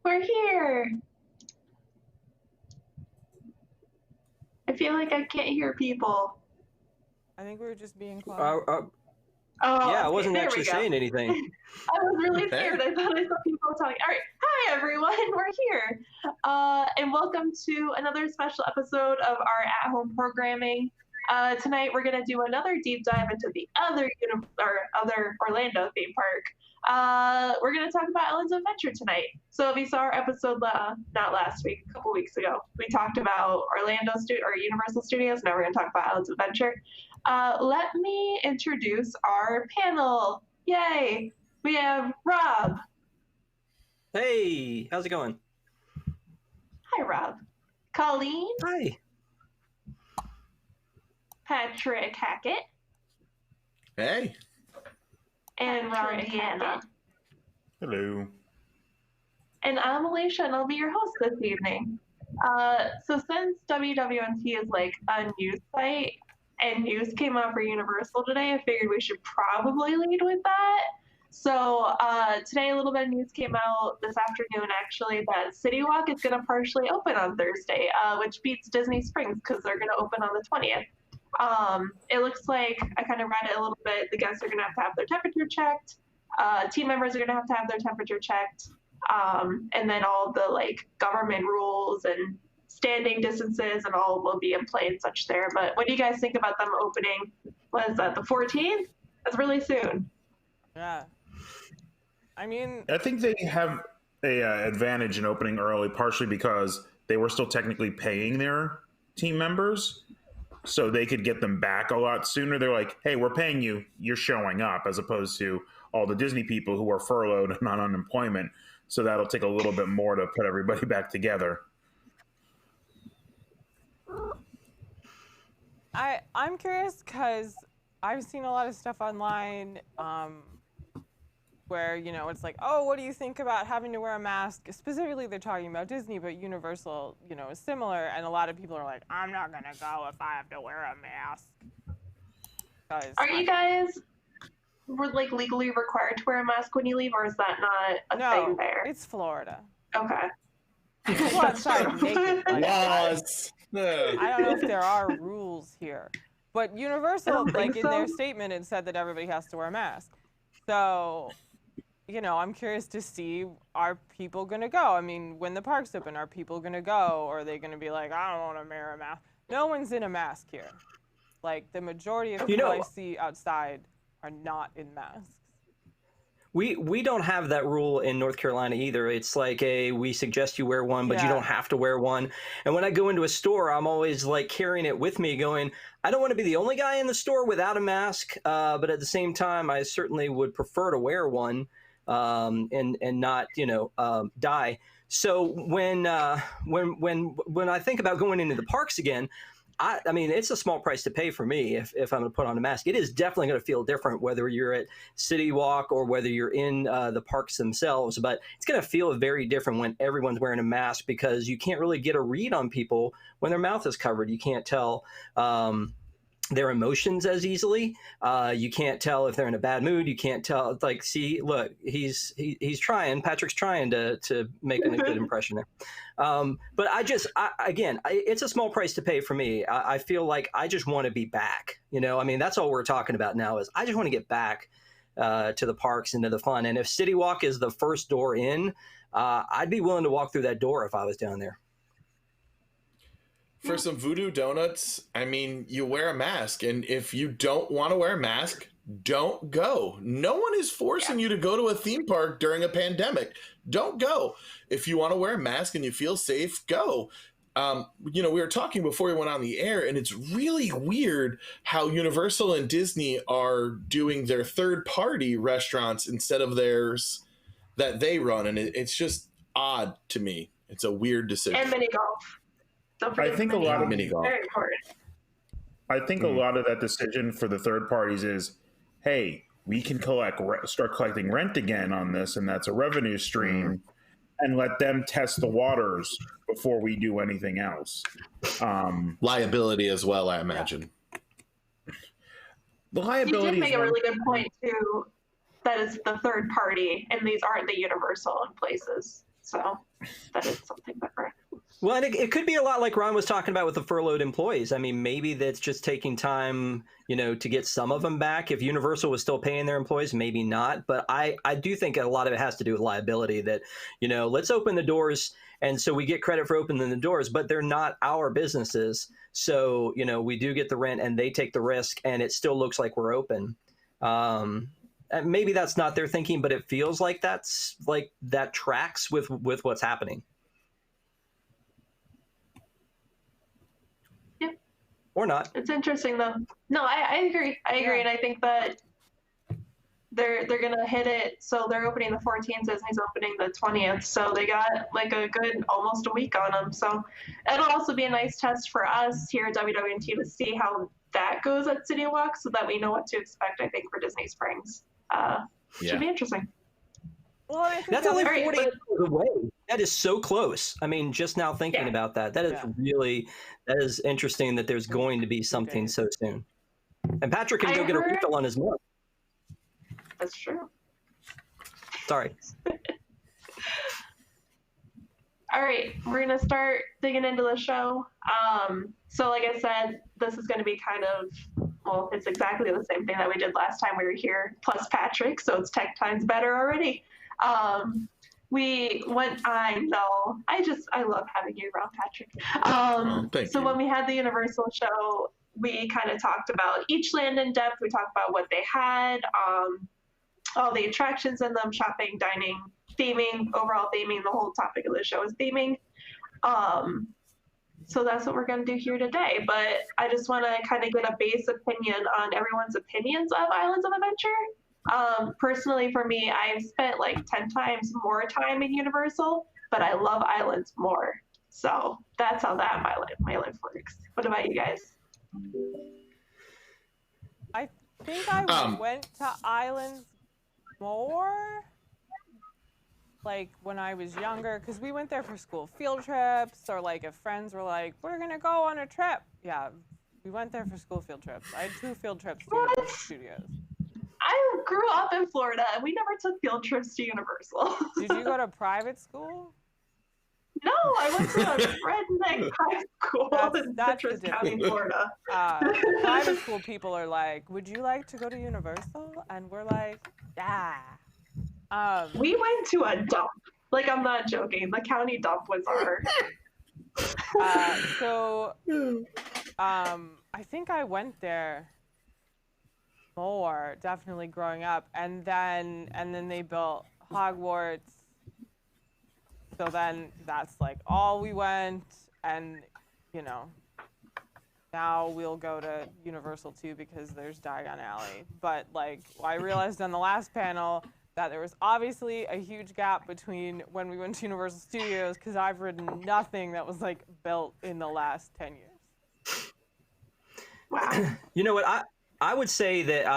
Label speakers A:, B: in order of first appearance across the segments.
A: We're here. I feel like I can't hear people.
B: I think we were just being quiet.
A: Oh,
C: Yeah, I
A: okay,
C: wasn't
A: there we
C: actually
A: go.
C: saying anything.
A: I was really scared. I thought I saw people talking. All right. Hi, everyone. We're here. And welcome to another special episode of our at-home programming. Tonight, we're going to do another deep dive into the other Orlando theme park. We're going to talk about Ellen's Adventure tonight. So if you saw our episode, not last week, a couple weeks ago, we talked about Universal Studios. Now we're going to talk about Ellen's Adventure. Let me introduce our panel. Yay! We have Rob.
C: Hey, how's it going?
A: Hi, Rob. Colleen.
C: Hi.
A: Patrick Hackett.
D: Hey.
A: And Ron Deanna.
D: Hello.
A: And I'm Alicia, and I'll be your host this evening. So since WWNT is like a news site, and news came out for Universal today, I figured we should probably lead with that. So today a little bit of news came out this afternoon, actually, that City Walk is going to partially open on Thursday, which beats Disney Springs because they're going to open on the 20th. It looks like, I kind of read it a little bit, the guests are going to have their temperature checked, team members are going to have their temperature checked, and then all the like government rules and standing distances and all will be in play and such there. But what do you guys think about them opening? What is that, the 14th? That's really soon.
B: Yeah. I mean,
D: I think they have a advantage in opening early, partially because they were still technically paying their team members, so they could get them back a lot sooner. They're like, hey, we're paying you, you're showing up, as opposed to all the Disney people who are furloughed and on unemployment. So that'll take a little bit more to put everybody back together.
B: I'm curious because I've seen a lot of stuff online where, you know, it's like, oh, what do you think about having to wear a mask? Specifically, they're talking about Disney, but Universal, you know, is similar. And a lot of people are like, I'm not going to go if I have to wear a mask.
A: Are you guys like legally required to wear a mask when you leave, or is that not a thing there?
B: It's Florida.
A: Okay.
B: People outside naked. Like,
D: Yes.
B: I don't know if there are rules here, but Universal, like in their
A: so.
B: statement, it said that everybody has to wear a mask. So, you know, I'm curious to see, are people going to go? I mean, when the park's open, are people going to go? Or are they going to be like, I don't want to wear a mask? No one's in a mask here. Like, the majority of people I see outside are not in masks.
C: We don't have that rule in North Carolina either. It's like we suggest you wear one, but you don't have to wear one. And when I go into a store, I'm always like carrying it with me going, I don't want to be the only guy in the store without a mask. But at the same time, I certainly would prefer to wear one and not, die. So when I think about going into the parks again, I mean, it's a small price to pay for me if I'm going to put on a mask. It is definitely going to feel different whether you're at City Walk or whether you're in the parks themselves. But it's going to feel very different when everyone's wearing a mask because you can't really get a read on people when their mouth is covered. You can't tell their emotions as easily. You can't tell if they're in a bad mood. You can't tell. Like, see, look, he's trying. Patrick's trying to make a good impression there. But again, it's a small price to pay for me. I feel like I just want to be back. You know, I mean, that's all we're talking about now is I just want to get back to the parks and to the fun. And if City Walk is the first door in, I'd be willing to walk through that door if I was down there.
E: For some voodoo donuts, I mean, you wear a mask. And if you don't want to wear a mask, don't go. No one is forcing you to go to a theme park during a pandemic. Don't go. If you want to wear a mask and you feel safe, go. We were talking before we went on the air, and it's really weird how Universal and Disney are doing their third-party restaurants instead of theirs that they run. And it's just odd to me. It's a weird decision.
A: And mini golf.
D: I think a lot of
A: mini golf. Very important.
D: I think a lot of that decision for the third parties is, hey, we can start collecting rent again on this, and that's a revenue stream, and let them test the waters before we do anything else.
E: Liability as well, I imagine.
D: The liability.
A: You did make a really good point too. That is the third party, and these aren't the Universal places. So that it's something different.
C: Well, and it could be a lot like Ron was talking about with the furloughed employees. I mean, maybe that's just taking time, to get some of them back. If Universal was still paying their employees, maybe not. But I do think a lot of it has to do with liability that, let's open the doors. And so we get credit for opening the doors, but they're not our businesses. So, we do get the rent and they take the risk and it still looks like we're open. And maybe that's not their thinking, but it feels like that tracks with what's happening. Or not.
A: It's interesting though. No, I agree. I agree, and I think that they're gonna hit it. So they're opening the 14th. Disney's opening the 20th. So they got like a good almost a week on them. So it'll also be a nice test for us here at WWNT to see how that goes at City Walk, so that we know what to expect. I think for Disney Springs, should be interesting.
B: Well, I think
C: that's only 40 hours away. That is so close. I mean, just now thinking about that is that is interesting that there's going to be something so soon. And Patrick can go get a refill on his mug.
A: That's true.
C: Sorry.
A: All right, we're going to start digging into the show. So like I said, this is going to be it's exactly the same thing that we did last time we were here, plus Patrick, so it's 10 times better already. I love having you around, Patrick.
E: Thank
A: so
E: you.
A: when we had the Universal show, we kind of talked about each land in depth. We talked about what they had, all the attractions in them, shopping, dining, theming, overall theming. The whole topic of the show is theming. So that's what we're going to do here today. But I just want to kind of get a base opinion on everyone's opinions of Islands of Adventure. Personally, for me, I've spent like 10 times more time in Universal, but I love Islands more. So that's how my life works. What about you guys?
B: I think I went to Islands more like when I was younger, because we went there for school field trips, or like if friends were like, we're gonna go on a trip. Yeah, we went there for school field trips. I had 2 field trips to Universal Studios.
A: I grew up in Florida and we never took field trips to Universal.
B: Did you go to private school?
A: No, I went to a redneck high school in Citrus County, Florida.
B: Private school people are like, would you like to go to Universal? And we're like, yeah.
A: We went to a dump. Like, I'm not joking. The county dump was our...
B: I think I went there more, definitely growing up. And then they built Hogwarts. So then that's like all we went, and now we'll go to Universal too because there's Diagon Alley. But like I realized on the last panel that there was obviously a huge gap between when we went to Universal Studios, because I've ridden nothing that was like built in the last 10 years.
A: Wow.
C: You know what? I would say that,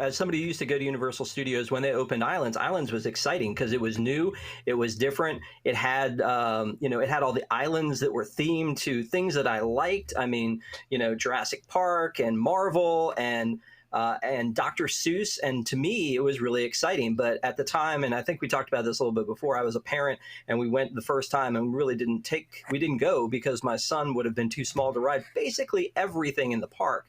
C: as somebody who used to go to Universal Studios, when they opened Islands was exciting because it was new, it was different. It had, it had all the islands that were themed to things that I liked. I mean, Jurassic Park and Marvel and Dr. Seuss. And to me, it was really exciting. But at the time, and I think we talked about this a little bit before, I was a parent and we went the first time and we didn't go because my son would have been too small to ride basically everything in the park.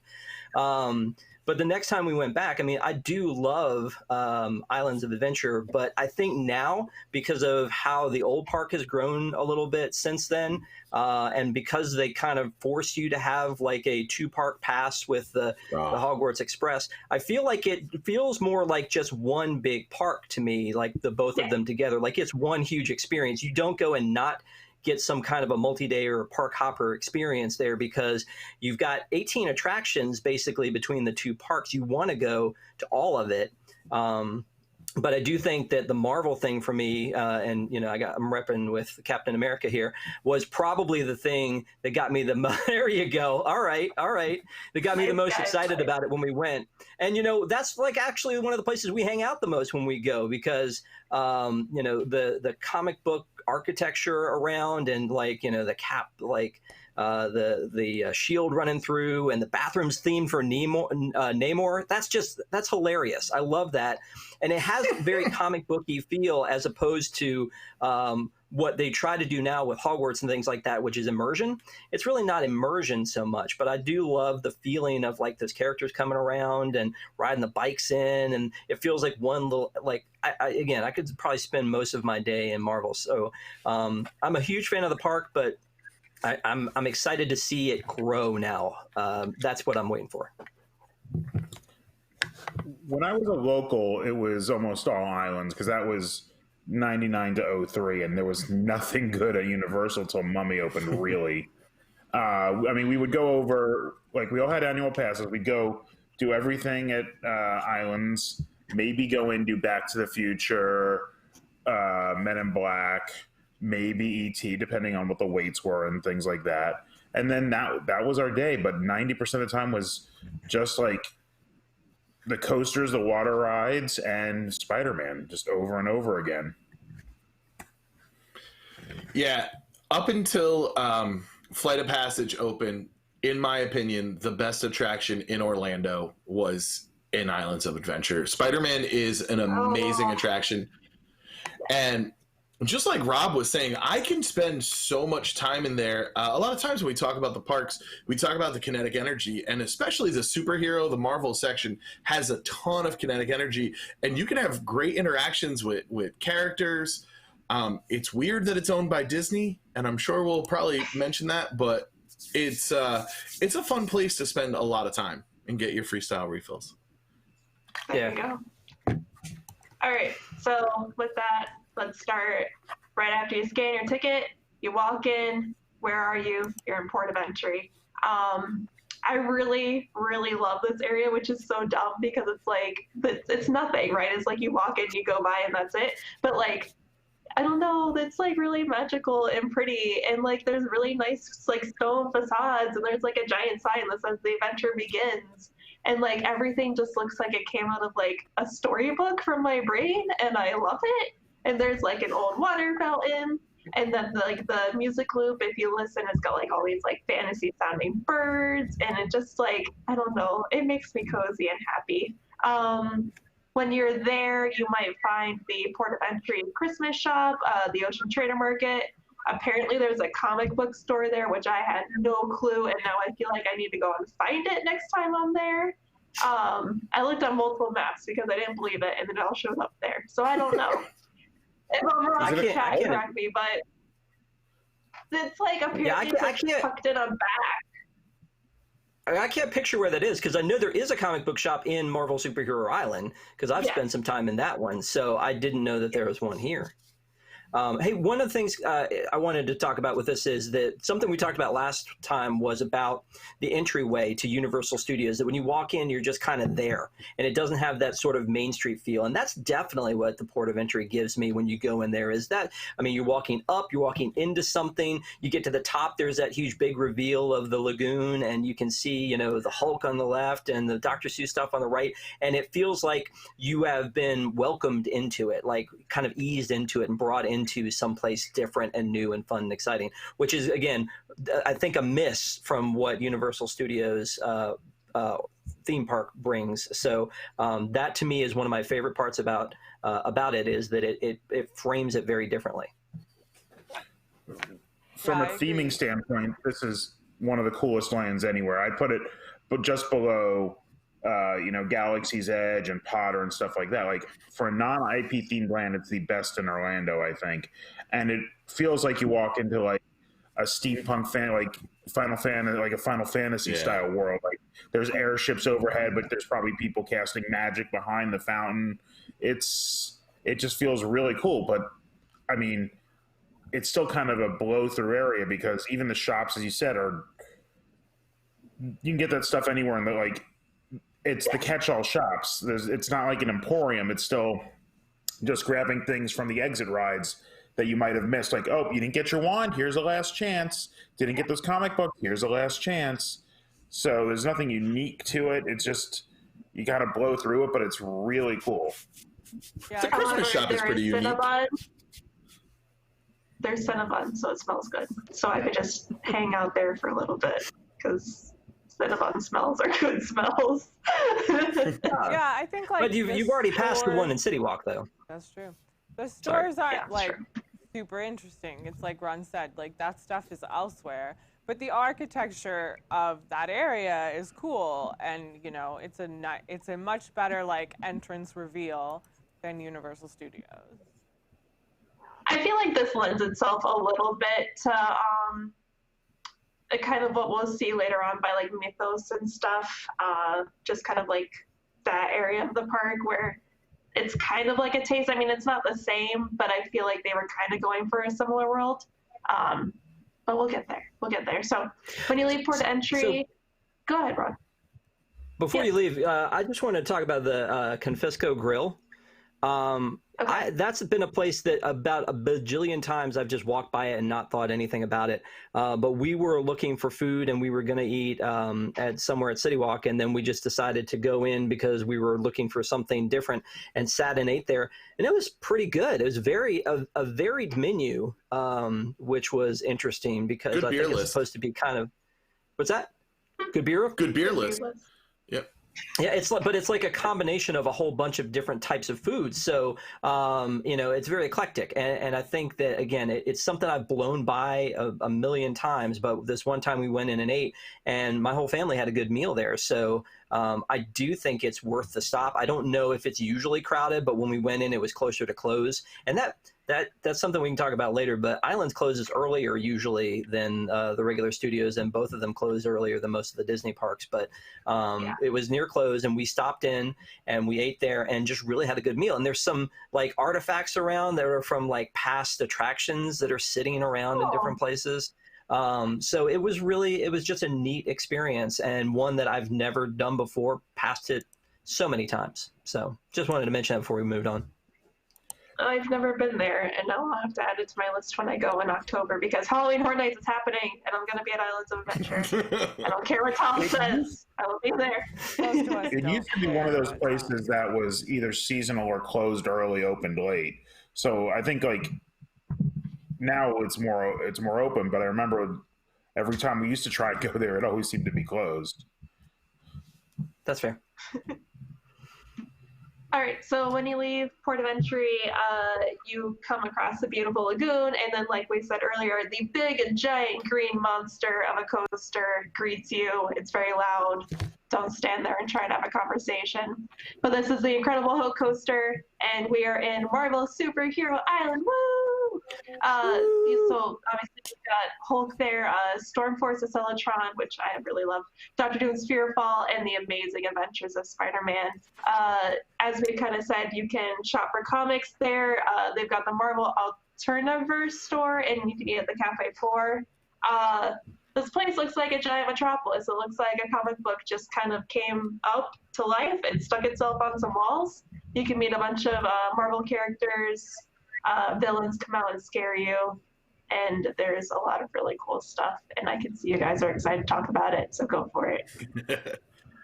C: But the next time we went back, I mean, I do love Islands of Adventure, but I think now, because of how the old park has grown a little bit since then, and because they kind of force you to have like a 2-park pass with the Hogwarts Express, I feel like it feels more like just one big park to me, like the both of them together. Like it's one huge experience. You don't go and not get some kind of a multi-day or park hopper experience there because you've got 18 attractions basically between the 2 parks. You want to go to all of it. But I do think that the Marvel thing for me, and I'm repping with Captain America here, was probably the thing that got me there you go. All right. That got me the most excited about it when we went. And, that's like actually one of the places we hang out the most when we go because, the comic book architecture around and like, the cap, like the shield running through and the bathrooms themed for Namor. That's hilarious. I love that. And it has a very comic booky feel as opposed to what they try to do now with Hogwarts and things like that, which is immersion. It's really not immersion so much, but I do love the feeling of like those characters coming around and riding the bikes in, and it feels like one little like. Again, I could probably spend most of my day in Marvel, so I'm a huge fan of the park, but I'm excited to see it grow now. That's what I'm waiting for.
D: When I was a local, it was almost all islands because that was 99 to 03, and there was nothing good at Universal till Mummy opened, really. I mean, we would go over, like, we all had annual passes. We'd go do everything at islands, maybe go in, do Back to the Future, Men in Black, maybe E.T., depending on what the weights were and things like that. And then that was our day, but 90% of the time was just like the coasters, the water rides, and Spider-Man, just over and over again.
E: Yeah, up until Flight of Passage opened, in my opinion, the best attraction in Orlando was in Islands of Adventure. Spider-Man is an amazing attraction. And just like Rob was saying, I can spend so much time in there. A lot of times when we talk about the parks, we talk about the kinetic energy, and especially the superhero, the Marvel section has a ton of kinetic energy, and you can have great interactions with characters. It's weird that it's owned by Disney, and I'm sure we'll probably mention that, but it's a fun place to spend a lot of time and get your freestyle refills.
A: There you go. All right, so with that, let's start. Right after you scan your ticket, you walk in. Where are you? You're in port of entry. I really, really love this area, which is so dumb because it's like, it's nothing, right? It's like you walk in, you go by, and that's it. But like, I don't know, it's like really magical and pretty, and like there's really nice like stone facades, and there's like a giant sign that says the adventure begins. And like everything just looks like it came out of like a storybook from my brain, and I love it. And there's like an old water fountain, and then the music loop, if you listen, it's got like all these like fantasy sounding birds, and it just like, I don't know, it makes me cozy and happy. When you're there, you might find the Port of Entry Christmas shop, the Ocean Trader Market. Apparently there's a comic book store there, which I had no clue, and now I feel like I need to go and find it next time I'm there. I looked on multiple maps because I didn't believe it, and it all showed up there. So I don't know. If I'm wrong, chat correct me, but it's like apparently it's tucked in a back.
C: I can't picture where that is because I know there is a comic book shop in Marvel Superhero Island because I've spent some time in that one, so I didn't know that there was one here. Hey, one of the things I wanted to talk about with this is that something we talked about last time was about the entryway to Universal Studios, that when you walk in, you're just kind of there, and it doesn't have that sort of Main Street feel. And that's definitely what the Port of Entry gives me when you go in there, is that, I mean, you're walking up, you're walking into something, you get to the top, there's that huge big reveal of the lagoon, and you can see, you know, the Hulk on the left and the Dr. Seuss stuff on the right, and it feels like you have been welcomed into it, like kind of eased into it and brought into someplace different and new and fun and exciting, which is, again, I think a miss from what Universal Studios theme park brings. So that to me is one of my favorite parts about it, is that it frames it very differently.
D: From a theming standpoint, this is one of the coolest lands anywhere. I'd put it just below Galaxy's Edge and Potter and stuff like that. Like, for a non-IP themed land, it's the best in Orlando, I think. And it feels like you walk into like a steampunk like a Final Fantasy style world. Like, there's airships overhead, but there's probably people casting magic behind the fountain. It just feels really cool. But I mean, it's still kind of a blow through area because even the shops, as you said, you can get that stuff anywhere in the like. It's the catch-all shops. It's not like an emporium. It's still just grabbing things from the exit rides that you might have missed. Like, oh, you didn't get your wand? Here's a last chance. Didn't get those comic books? Here's a last chance. So there's nothing unique to it. It's just, you got to blow through it, but it's really cool.
E: Yeah, the Christmas shop is pretty unique.
A: There's Cinnabon, so it smells good. So I could just hang out there for a little bit because Cinnabon smells are good smells.
B: Yeah, I think like.
C: But you've already passed the one in City Walk, though.
B: That's true. The stores aren't
A: true.
B: super interesting. It's like Ron said, like that stuff is elsewhere, but the architecture of that area is cool, and you know, it's a much better like entrance reveal than Universal Studios.
A: I feel like this lends itself a little bit to kind of what we'll see later on by like Mythos and stuff. Just kind of like that area of the park where it's kind of like a taste. I mean, it's not the same, but I feel like they were kind of going for a similar world. But we'll get there. We'll get there. So when you leave port entry, go ahead, Ron.
C: Before you leave, I just want to talk about the Confisco Grill.
A: Okay.
C: That's been a place that about a bajillion times I've just walked by it and not thought anything about it. But we were looking for food and we were going to eat at somewhere at City Walk, and then we just decided to go in because we were looking for something different and sat and ate there. And it was pretty good. It was a varied menu, which was interesting because
E: Good
C: I
E: beer
C: think it's
E: list.
C: supposed to be kind of, what's that? Good beer?
E: Good beer list. Yep.
C: Yeah, but it's like a combination of a whole bunch of different types of foods. So, you know, it's very eclectic. And I think that, again, it's something I've blown by a million times. But this one time we went in and ate, and my whole family had a good meal there. So I do think it's worth the stop. I don't know if it's usually crowded, but when we went in, it was closer to close. And that's something we can talk about later. But Islands closes earlier usually than the regular studios, and both of them close earlier than most of the Disney parks. But it was near close, and we stopped in and we ate there and just really had a good meal. And there's some like artifacts around that are from like past attractions that are sitting around in different places. So it was just a neat experience, and one that I've never done before, passed it so many times. So just wanted to mention that before we moved on.
A: I've never been there, and now I'll have to add it to my list when I go in October because Halloween Horror Nights is happening, and I'm going to be at Islands of Adventure. I don't care what Tom says. I will be there.
D: It used to be one of those places that was either seasonal or closed early, opened late. So I think like now it's more open. But I remember every time we used to try to go there, it always seemed to be closed.
C: That's fair.
A: All right, so when you leave port of entry, you come across the beautiful lagoon, and then, like we said earlier, the big and giant green monster of a coaster greets you. It's very loud. Don't stand there and try to have a conversation. But this is the Incredible Hulk coaster, and we are in Marvel Superhero Island. Woo! So obviously we've got Hulk there, Stormforce Accelatron, which I really love, Dr. Doom's Fearfall, and the Amazing Adventures of Spider-Man. As we kind of said, you can shop for comics there. They've got the Marvel Alternaverse store, and you can eat at the Cafe 4. This place looks like a giant metropolis. It looks like a comic book just kind of came up to life and stuck itself on some walls. You can meet a bunch of Marvel characters. Villains come out and scare you. And there's a lot of really cool stuff. And I can see you guys are excited to talk about it, so go for it.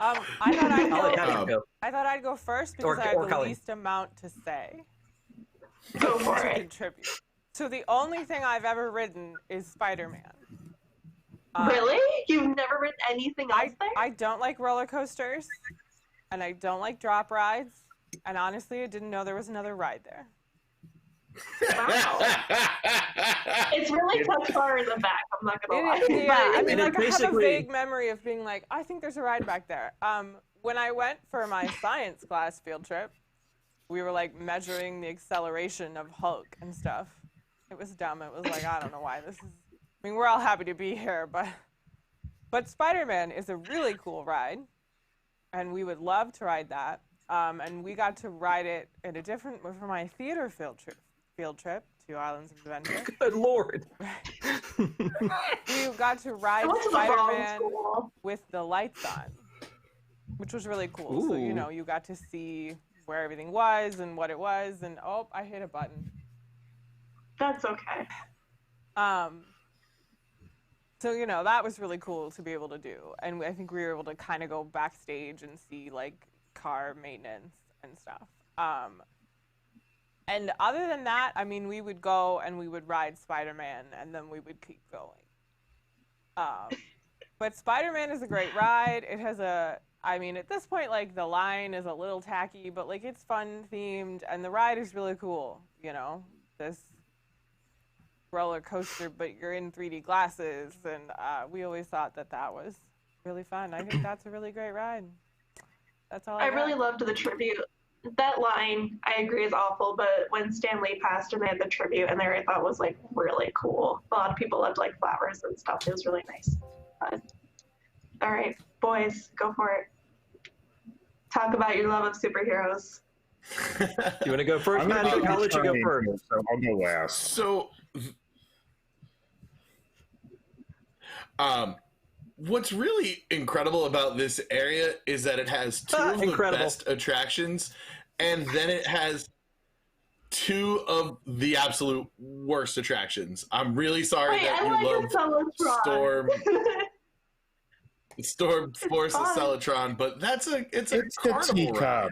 B: I thought I'd go first because I have the least amount to say.
A: Go for it.
B: Contribute. So the only thing I've ever ridden is Spider-Man.
A: Really? You've never ridden anything else there?
B: I don't like roller coasters, and I don't like drop rides, and honestly, I didn't know there was another ride there.
A: Wow. It's really touch bar in the back, I'm not gonna lie.
B: Yeah, I mean, like, I have a vague memory of being like, I think there's a ride back there. When I went for my science class field trip, we were like measuring the acceleration of Hulk and stuff. It was dumb. It was like, I don't know why this is. I mean, we're all happy to be here, but Spider-Man is a really cool ride, and we would love to ride that. And we got to ride it at a different for my theater field trip to Islands of Adventure.
C: Good Lord!
B: We got to ride Spider-Man with the lights on, which was really cool.
C: Ooh.
B: So you know, you got to see where everything was and what it was, and oh, I hit a button.
A: That's okay.
B: So, you know, that was really cool to be able to do. And I think we were able to kind of go backstage and see, like, car maintenance and stuff. And other than that, I mean, we would go and we would ride Spider-Man, and then we would keep going. But Spider-Man is a great ride. It has I mean, at this point, like, the line is a little tacky, but, like, it's fun-themed, and the ride is really cool, you know? roller coaster, but you're in 3D glasses, and we always thought that was really fun. I think that's a really great ride. That's all I got.
A: really loved the tribute. That line, I agree, is awful, but when Stan Lee passed and they had the tribute in there, I thought was like really cool. A lot of people loved like flowers and stuff. It was really nice. All right, boys, go for it. Talk about your love of superheroes.
C: You want to go first, Patrick? I'll let you go first.
D: So I'll go last.
E: So, what's really incredible about this area is that it has two of the best attractions, and then it has two of the absolute worst attractions. I'm really sorry that you love Storm Force of Celatron, but it's a carnival ride.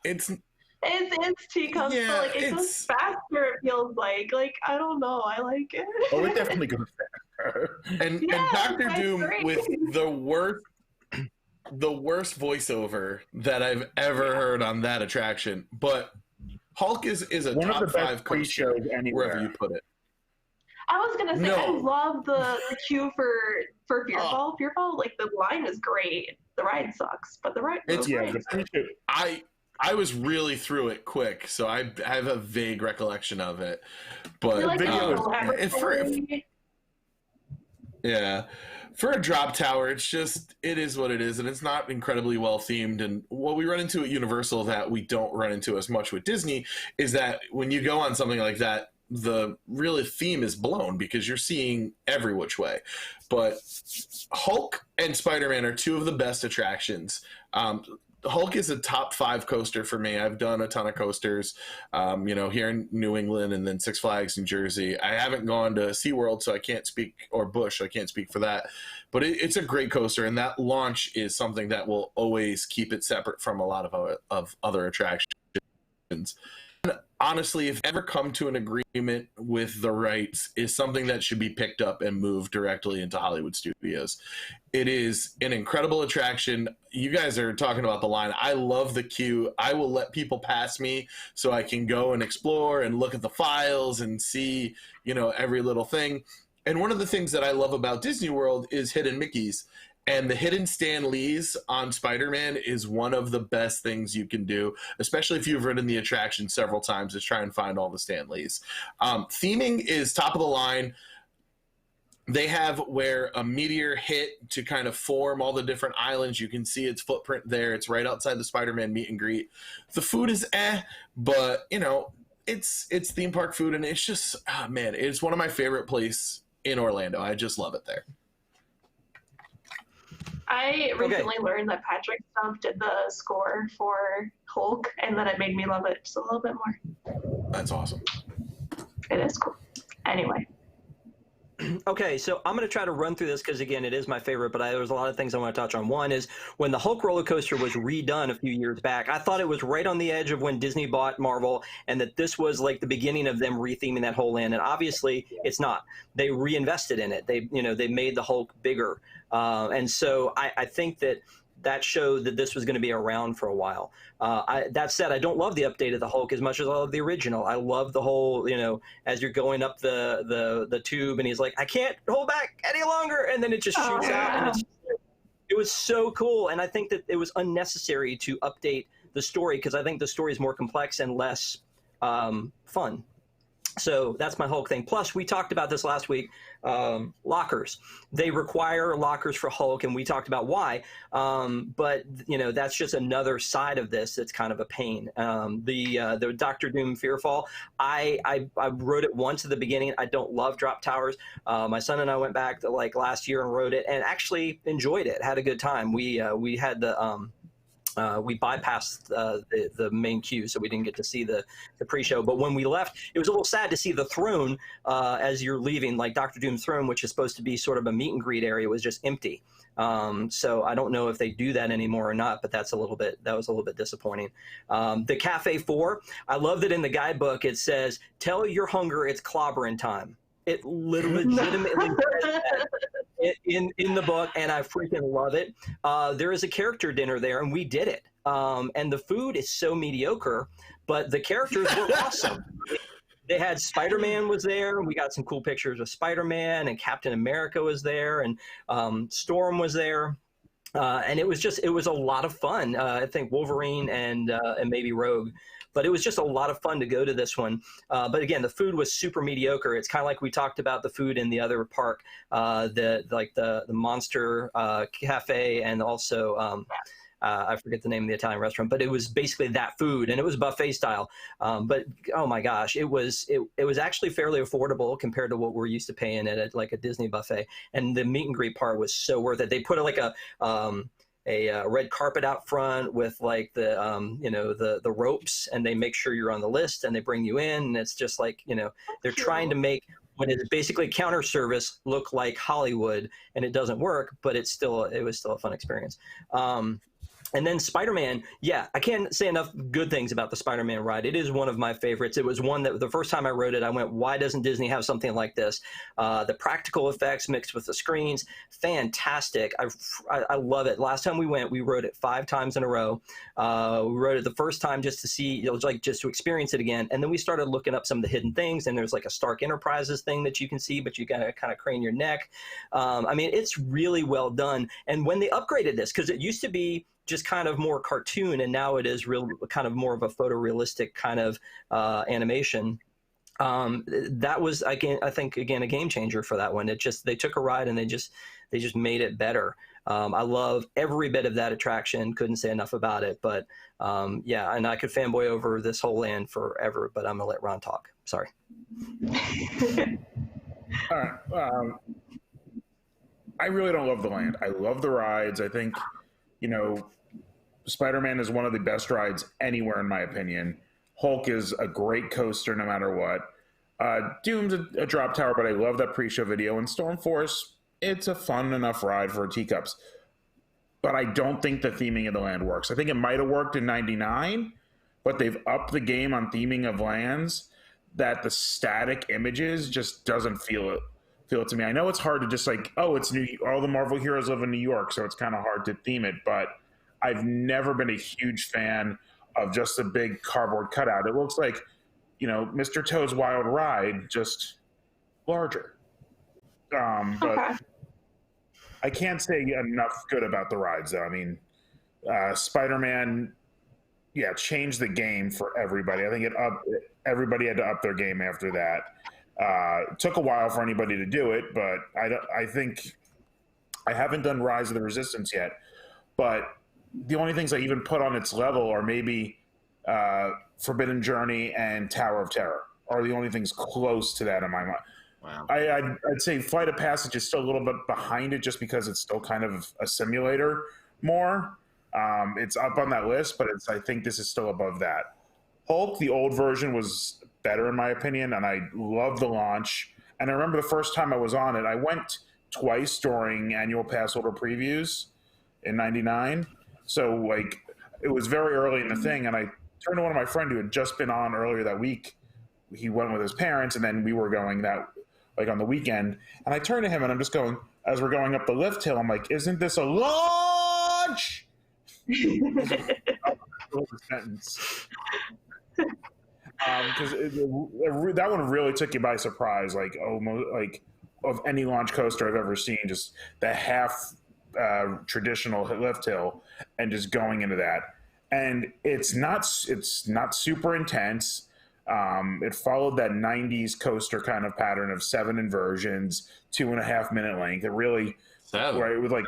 E: It's
A: teacups,
E: yeah,
A: but like it goes faster. It feels like I don't know. I like it.
D: Oh, it definitely goes faster.
E: And Dr. Doom with the worst voiceover that I've ever heard on that attraction. But Hulk is a
D: one
E: top
D: of the best
E: 5 coaster wherever you put it.
A: I was gonna say I love the queue for Fearfall. Fearfall, like the line is great. The ride sucks, but the ride.
E: I was really through it quick, so I have a vague recollection of it. But for a drop tower, it is what it is, and it's not incredibly well themed. And what we run into at Universal that we don't run into as much with Disney is that when you go on something like that, the real theme is blown because you're seeing every which way. But Hulk and Spider-Man are two of the best attractions. Hulk is a top 5 coaster for me. I've done a ton of coasters, here in New England and then Six Flags in Jersey. I haven't gone to SeaWorld, so I can't speak, or Busch, I can't speak for that. But it's a great coaster, and that launch is something that will always keep it separate from a lot of other attractions. Honestly, if ever come to an agreement with the rights, is something that should be picked up and moved directly into Hollywood Studios. It is an incredible attraction. You guys are talking about the line. I love the queue. I will let people pass me so I can go and explore and look at the files and see, every little thing. And one of the things that I love about Disney World is hidden Mickeys. And the hidden Stan Lees on Spider-Man is one of the best things you can do, especially if you've ridden the attraction several times, is try and find all the Stan Lees. Theming is top of the line. They have where a meteor hit to kind of form all the different islands. You can see its footprint there. It's right outside the Spider-Man meet and greet. The food is but, it's theme park food, and it's just, it's one of my favorite places in Orlando. I just love it there.
A: I recently learned that Patrick Stump did the score for Hulk, and then it made me love it just a little bit more.
E: That's awesome.
A: It is cool. Anyway.
C: Okay, so I'm going to try to run through this because, again, it is my favorite, but there's a lot of things I want to touch on. One is when the Hulk roller coaster was redone a few years back, I thought it was right on the edge of when Disney bought Marvel, and that this was like the beginning of them retheming that whole land. And obviously, it's not. They reinvested in it. They made the Hulk bigger. And so I think that showed that this was going to be around for a while. That said, I don't love the update of the Hulk as much as I love the original. I love the whole, as you're going up the tube and he's like, I can't hold back any longer. And then it just shoots out. And it was so cool. And I think that it was unnecessary to update the story because I think the story is more complex and less fun. So that's my Hulk thing. Plus, we talked about this last week, lockers. They require lockers for Hulk, and we talked about why. But, that's just another side of this that's kind of a pain. The Dr. Doom Fearfall, I rode it once at the beginning. I don't love drop towers. My son and I went back last year and rode it and actually enjoyed it, had a good time. We had the... we bypassed the main queue, so we didn't get to see the pre-show. But when we left, it was a little sad to see the throne as you're leaving, like Dr. Doom's throne, which is supposed to be sort of a meet and greet area, was just empty. So I don't know if they do that anymore or not, but that was a little bit disappointing. The Cafe 4, I love that in the guidebook it says, "Tell your hunger it's clobbering time." It legitimately says that in the book, and I freaking love it. There is a character dinner there, and we did it. And the food is so mediocre, but the characters were awesome. they had Spider-Man was there. We got some cool pictures of Spider-Man, and Captain America was there, and Storm was there. And it was a lot of fun. I think Wolverine and maybe Rogue, but it was just a lot of fun to go to this one. But again, the food was super mediocre. It's kind of like we talked about the food in the other park, the Monster Cafe, and also I forget the name of the Italian restaurant, but it was basically that food, and it was buffet style. But oh my gosh, it was actually fairly affordable compared to what we're used to paying at like a Disney buffet. And the meet and greet part was so worth it. They put like a red carpet out front with like the ropes, and they make sure you're on the list, and they bring you in, and it's just like, they're trying to make what is basically counter service look like Hollywood, and it doesn't work, but it was still a fun experience. And then Spider-Man, yeah, I can't say enough good things about the Spider-Man ride. It is one of my favorites. It was one that the first time I rode it, I went, why doesn't Disney have something like this? The practical effects mixed with the screens, fantastic. I love it. Last time we went, we rode it 5 times in a row. We rode it the first time just to see, just to experience it again. And then we started looking up some of the hidden things, and there's like a Stark Enterprises thing that you can see, but you gotta kind of crane your neck. I mean, it's really well done. And when they upgraded this, because it used to be just kind of more cartoon, and now it is real, kind of more of a photorealistic kind of animation. That was, again, I think, a game changer for that one. They took a ride and they just made it better. I love every bit of that attraction. Couldn't say enough about it. But yeah, and I could fanboy over this whole land forever, but I'm gonna let Ron talk. Sorry.
D: All right. I really don't love the land. I love the rides. I think, Spider-Man is one of the best rides anywhere, in my opinion. Hulk is a great coaster no matter what. Doom's a drop tower, but I love that pre-show video. And Storm Force, it's a fun enough ride for teacups. But I don't think the theming of the land works. I think it might have worked in '99, but they've upped the game on theming of lands that the static images just doesn't feel it to me. I know it's hard to just like, it's all the Marvel heroes live in New York, so it's kind of hard to theme it, but I've never been a huge fan of just a big cardboard cutout. It looks like, Mr. Toad's Wild Ride, just larger. But
A: Okay.
D: I can't say enough good about the rides, though. I mean, Spider-Man, changed the game for everybody. I think everybody had to up their game after that. It took a while for anybody to do it, but I think I haven't done Rise of the Resistance yet. But the only things I even put on its level are maybe Forbidden Journey and Tower of Terror are the only things close to that in my mind.
E: Wow.
D: I'd say Flight of Passage is still a little bit behind it just because it's still kind of a simulator more. It's up on that list, but I think this is still above that. Hulk, the old version, was better in my opinion, and I love the launch. And I remember the first time I was on it, I went twice during annual pass holder previews in '99. So like it was very early in the thing, and I turned to one of my friends who had just been on earlier that week. He went with his parents, and then we were going that like on the weekend. And I turned to him, and I'm just going, as we're going up the lift hill, I'm like, "Isn't this a launch?" Sentence. Because that one really took you by surprise, like almost like of any launch coaster I've ever seen. Just the half traditional lift hill, and just going into that, and it's not super intense. It followed that '90s coaster kind of pattern of 7 inversions, 2.5 minute length. It really, right, with like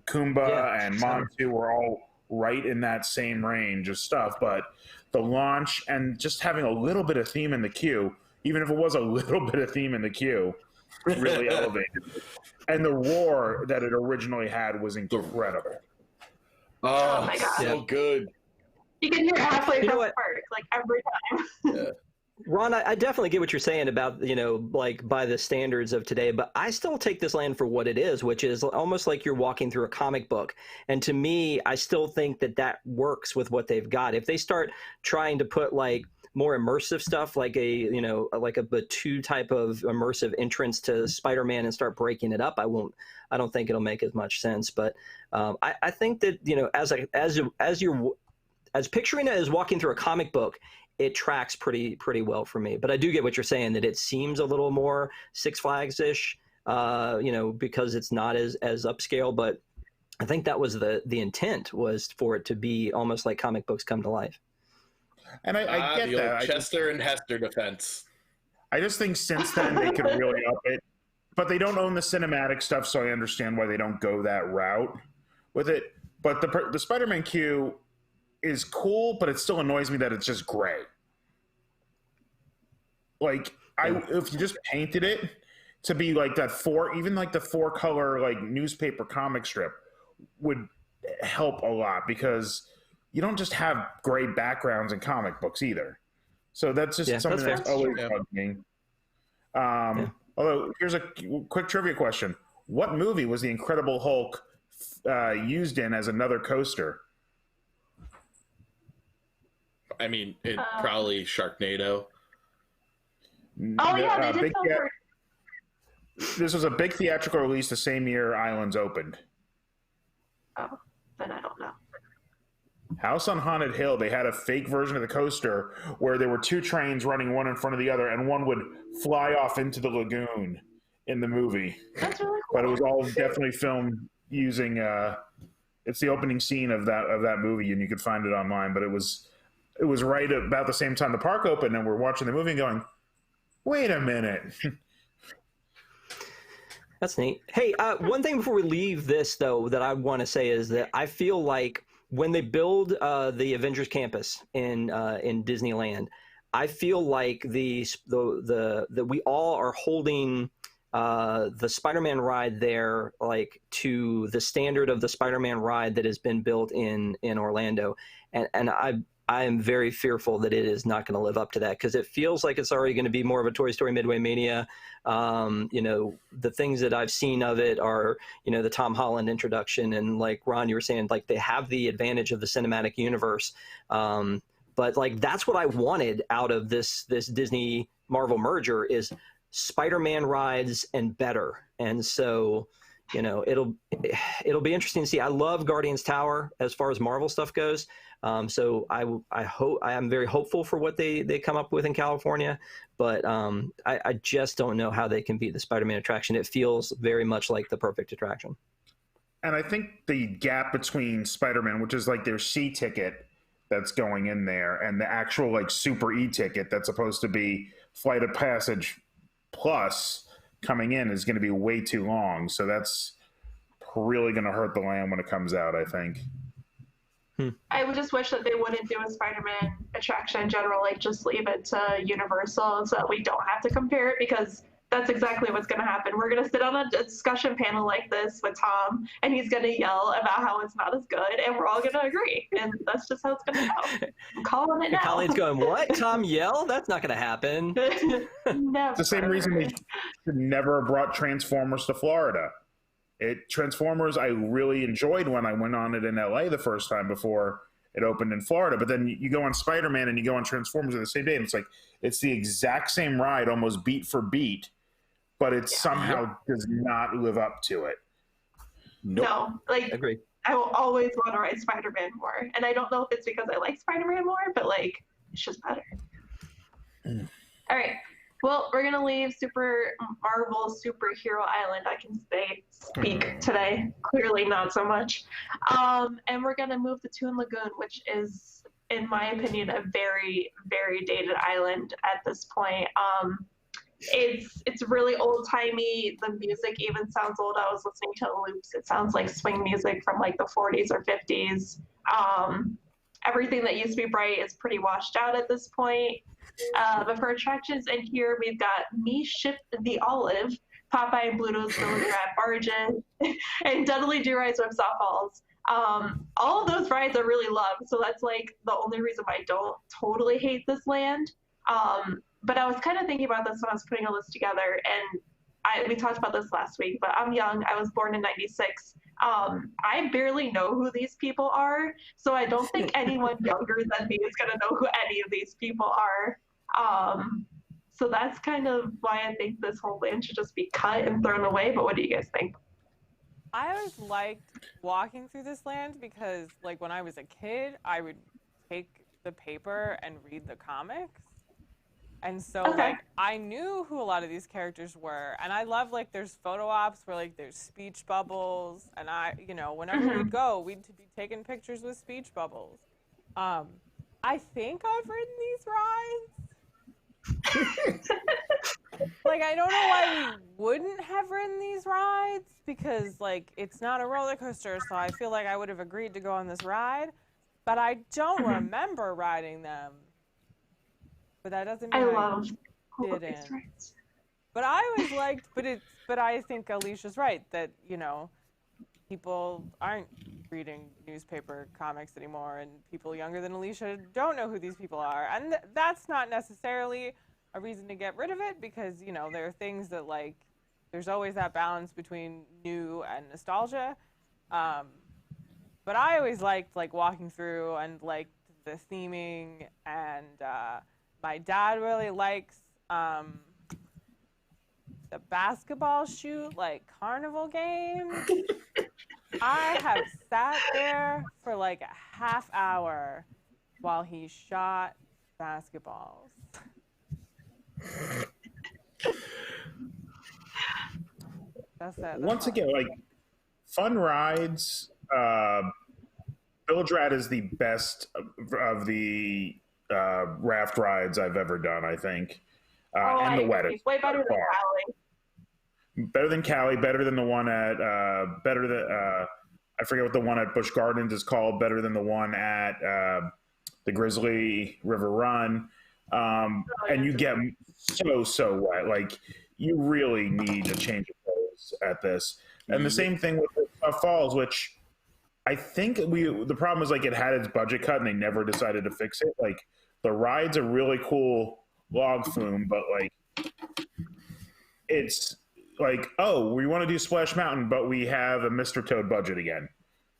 D: Kumba and Montu were all right in that same range of stuff, but the launch and just having a little bit of theme in the queue, even if it was a little bit of theme in the queue, really elevated it. And the roar that it originally had was incredible.
E: Oh
A: my God.
E: so good.
A: You can hear halfway from the park, like every time.
E: Yeah.
C: Ron, I definitely get what you're saying about, like by the standards of today, but I still take this land for what it is, which is almost like you're walking through a comic book. And to me, I still think that works with what they've got. If they start trying to put like more immersive stuff, like a Batu type of immersive entrance to Spider-Man and start breaking it up, I don't think it'll make as much sense. But I think that, as picturing it as walking through a comic book, it tracks pretty well for me. But I do get what you're saying, that it seems a little more Six Flags-ish, because it's not as upscale. But I think that was the intent, was for it to be almost like comic books come to life.
D: And I get
E: the
D: that.
E: old Chester and Hester defense.
D: I just think since then they could really up it. But they don't own the cinematic stuff, so I understand why they don't go that route with it. But the Spider-Man Q is cool, but it still annoys me that it's just gray. Like, if you just painted it to be like that even like the 4-color like newspaper comic strip would help a lot, because you don't just have gray backgrounds in comic books either. So that's just something that's always bugged me. Although, here's a quick trivia question. What movie was the Incredible Hulk used in as another coaster?
E: I mean, probably Sharknado.
A: Oh, yeah, they did
D: This was a big theatrical release the same year Islands opened.
A: Oh, then I don't know.
D: House on Haunted Hill, they had a fake version of the coaster where there were 2 trains running one in front of the other, and one would fly off into the lagoon in the movie.
A: That's really cool.
D: But it was all definitely filmed using it's the opening scene of that movie, and you could find it online. But it was right about the same time the park opened, and we're watching the movie and going, wait a minute.
C: That's neat. Hey, one thing before we leave this, though, that I want to say is that I feel like when they build the Avengers Campus in Disneyland, I feel like that we all are holding the Spider-Man ride there like to the standard of the Spider-Man ride that has been built in Orlando, and I am very fearful that it is not going to live up to that, because it feels like it's already going to be more of a Toy Story Midway Mania. The things that I've seen of it are, the Tom Holland introduction, and like Ron, you were saying, like they have the advantage of the cinematic universe. But like that's what I wanted out of this Disney Marvel merger, is Spider-Man rides and better. And so, it'll be interesting to see. I love Guardians Tower as far as Marvel stuff goes. So I am very hopeful for what they come up with in California, but I just don't know how they can beat the Spider-Man attraction. It feels very much like the perfect attraction.
D: And I think the gap between Spider-Man, which is like their C ticket that's going in there, and the actual like Super E ticket that's supposed to be Flight of Passage Plus coming in, is going to be way too long. So that's really going to hurt the land when it comes out, I think.
A: I would just wish that they wouldn't do a Spider-Man attraction in general, like just leave it to Universal so that we don't have to compare it, because that's exactly what's going to happen. We're going to sit on a discussion panel like this with Tom, and he's going to yell about how it's not as good, and we're all going to agree, and that's just how it's going to go. I'm calling it now.
C: Colleen's going, what? Tom yell? That's not going to happen.
A: Never.
D: It's the same reason we should never have brought Transformers to Florida. Transformers I really enjoyed when I went on it in LA the first time before it opened in Florida, but then you go on Spider-Man and you go on Transformers on the same day, and it's like it's the exact same ride, almost beat for beat, but it somehow does not live up to it.
A: No, like
C: Agree.
A: I will always want to ride Spider-Man more, and I don't know if it's because I like Spider-Man more, but like it's just better. All right. Well, we're gonna leave Super Marvel Superhero Island. I can speak today. Clearly not so much. And we're gonna move to Toon Lagoon, which is, in my opinion, a very, very dated island at this point. It's really old timey. The music even sounds old. I was listening to loops. It sounds like swing music from like the 40s or 50s. Everything that used to be bright is pretty washed out at this point. But for attractions in here, we've got Me Ship the Olive, Popeye and Bluto's Village Rat Barges, and Dudley Do Rides with Softballs. All of those rides I really love, so that's like the only reason why I don't totally hate this land. But I was kind of thinking about this when I was putting all this together, and we talked about this last week, but I'm young. I was born in 96. I barely know who these people are, so I don't think anyone younger than me is going to know who any of these people are. So that's kind of why I think this whole land should just be cut and thrown away. But what do you guys think?
B: I always liked walking through this land because, like, when I was a kid, I would take the paper and read the comics. And so,
A: Okay.
B: like, I knew who a lot of these characters were. And I love, like, there's photo ops where, like, there's speech bubbles. And whenever we'd go, we'd be taking pictures with speech bubbles. I think I've ridden these rides. Like, I don't know why we wouldn't have ridden these rides because, like, it's not a roller coaster, so I feel like I would have agreed to go on this ride. But I don't remember riding them. But that doesn't mean
A: I
B: I
A: love
B: didn't. But I always liked, but I think Alicia's right that, people aren't reading newspaper comics anymore, and people younger than Alicia don't know who these people are. And that's not necessarily a reason to get rid of it because, there are things that, like, there's always that balance between new and nostalgia. But I always liked, like, walking through and, like, the theming, and my dad really likes the basketball shoot, like, carnival games. I have sat there for, like, a half hour while he shot basketballs. That's it.
D: Once again, like, fun rides. Bilge Rat is the best of the raft rides I've ever done, I think. And the wettest.
A: Way better than Cali.
D: Better than Cali, better than the one at, I forget what the one at Busch Gardens is called, better than the one at the Grizzly River Run. And you get so wet. Like, you really need a change of clothes at this. And the same thing with Falls, which I think the problem is, like, it had its budget cut and they never decided to fix it. Like, the ride's a really cool log flume, but, like, it's like, oh, we want to do Splash Mountain, but we have a Mr. Toad budget again,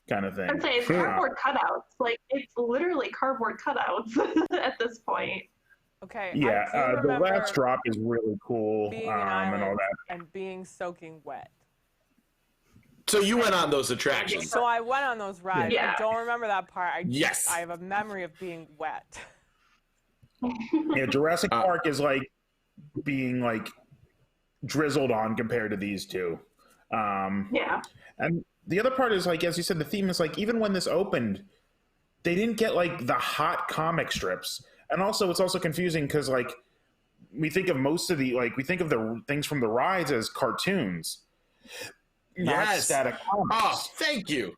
D: kind of thing.
A: I'm saying it's cardboard cutouts. Like, it's literally cardboard cutouts at this point.
B: Okay.
D: Yeah, the last drop is really cool,
B: being
D: and all that.
B: And being soaking wet.
E: So you went on those attractions.
B: So I went on those rides.
A: Yeah.
B: I don't remember that part.
E: Yes.
B: I have a memory of being wet.
D: Yeah, Jurassic Park is like being, like, drizzled on compared to these two.
A: Yeah.
D: And the other part is, like, as you said, the theme is, like, even when this opened, they didn't get, like, the hot comic strips. And also, it's also confusing because, like, we think of the things from the rides as cartoons. Not
E: Yes.
D: static comics.
E: Oh, thank you.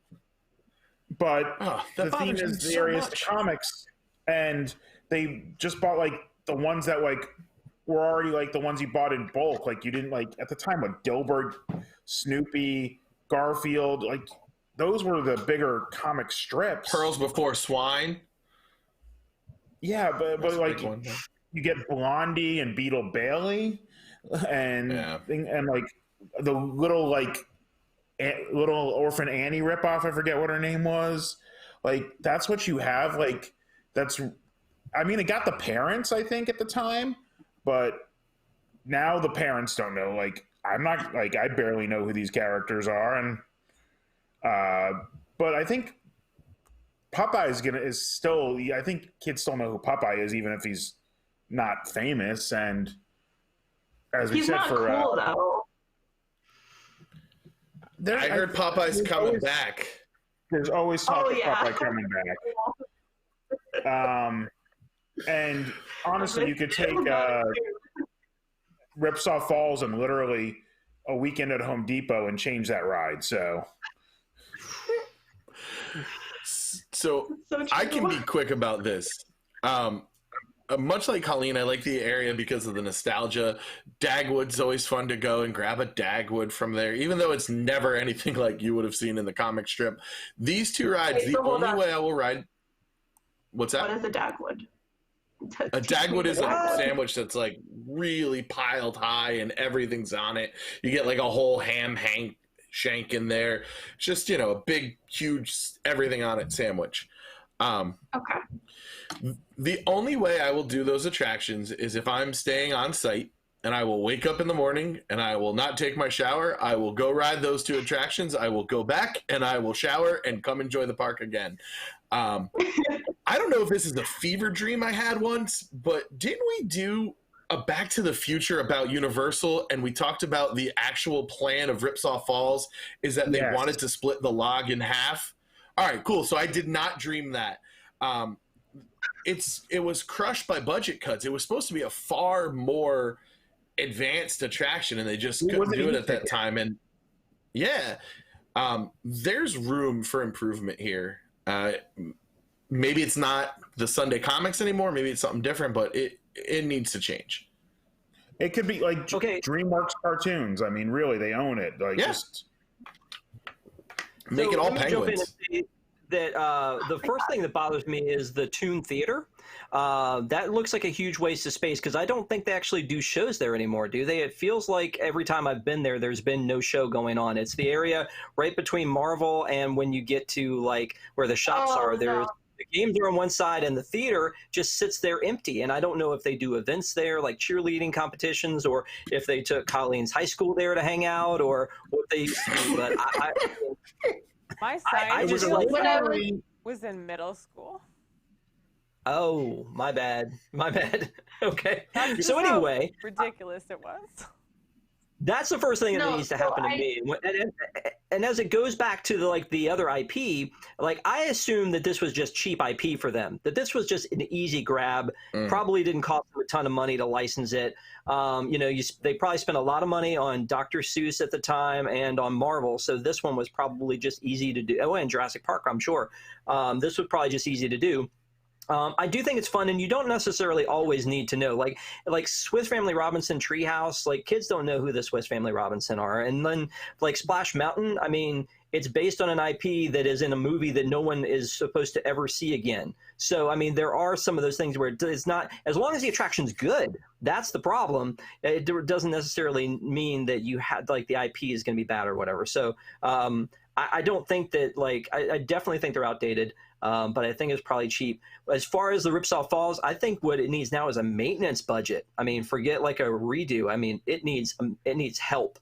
D: But
E: that
D: the theme
E: bothers me
D: is the
E: so
D: areas
E: much.
D: to comics, and they just bought, like, the ones that, like, were already, like, the ones you bought in bulk. Like, you didn't, like, at the time, like, Dilbert, Snoopy, Garfield, like, those were the bigger comic strips.
E: Pearls Before Swine.
D: Yeah, but
E: That's a
D: like,
E: big one, yeah.
D: you get Blondie and Beetle Bailey, and like the little, like, little Orphan Annie ripoff. I forget what her name was. Like, that's what you have. Like, I mean, it got the parents, I think, at the time, but now the parents don't know. Like, I'm not, like, I barely know who these characters are, and but I think Popeye is still. I think kids still know who Popeye is, even if he's not famous. And as we
A: He's
D: said,
A: not
D: for
A: cool though.
E: I heard Popeye's coming back.
D: There's always talk of
A: yeah.
D: Popeye coming back. And honestly, you could take Ripsaw Falls and literally a weekend at Home Depot and change that ride. So
E: I can be quick about this. Much like Colleen, I like the area because of the nostalgia. Dagwood's always fun to go and grab a Dagwood from there, even though it's never anything like you would have seen in the comic strip. These two rides, the only way I will ride. What's that?
A: What is a Dagwood?
E: A Dagwood is a sandwich that's, like, really piled high and everything's on it. You get, like, a whole ham shank in there. It's just, a big, huge, everything on it sandwich.
A: Okay.
E: The only way I will do those attractions is if I'm staying on site and I will wake up in the morning and I will not take my shower. I will go ride those two attractions. I will go back and I will shower and come enjoy the park again. I don't don't know if this is a fever dream I had once, but didn't we do a Back to the Future about Universal, and we talked about the actual plan of Ripsaw Falls is that they wanted to split the log in half? All right, cool. So I did not dream that. It was crushed by budget cuts. It was supposed to be a far more advanced attraction, and they just couldn't do it at that time. And yeah, there's room for improvement here. Maybe it's not the Sunday Comics anymore. Maybe it's something different, but it needs to change.
D: It could be like DreamWorks cartoons. I mean, really, they own it. Like, just
E: make it all Penguins.
C: That the first thing that bothers me is the Toon Theater. That looks like a huge waste of space because I don't think they actually do shows there anymore, do they? It feels like every time I've been there, there's been no show going on. It's the area right between Marvel and when you get to like where the shops are. There's the games are on one side and the theater just sits there empty. And I don't know if they do events there like cheerleading competitions or if they took Colleen's high school there to hang out or what they used to do. But
B: my science was in middle school.
C: Oh, my bad. Okay.
B: So
C: anyway,
B: ridiculous it was.
C: That's the first thing that needs to happen to me. And as it goes back to the other IP, like I assume that this was just cheap IP for them. That this was just an easy grab. Probably didn't cost them a ton of money to license it. They probably spent a lot of money on Dr. Seuss at the time and on Marvel. So this one was probably just easy to do. Oh, and Jurassic Park, I'm sure. This was probably just easy to do. I do think it's fun, and you don't necessarily always need to know. Like Swiss Family Robinson Treehouse, like kids don't know who the Swiss Family Robinson are. And then like Splash Mountain, I mean, it's based on an IP that is in a movie that no one is supposed to ever see again. So, I mean, there are some of those things where it's not, as long as the attraction's good, that's the problem. It doesn't necessarily mean that you had like the IP is going to be bad or whatever. So, I don't think that I definitely think they're outdated. But I think it's probably cheap. As far as the Ripsaw Falls, I think what it needs now is a maintenance budget. I mean, forget like a redo. I mean, it needs help.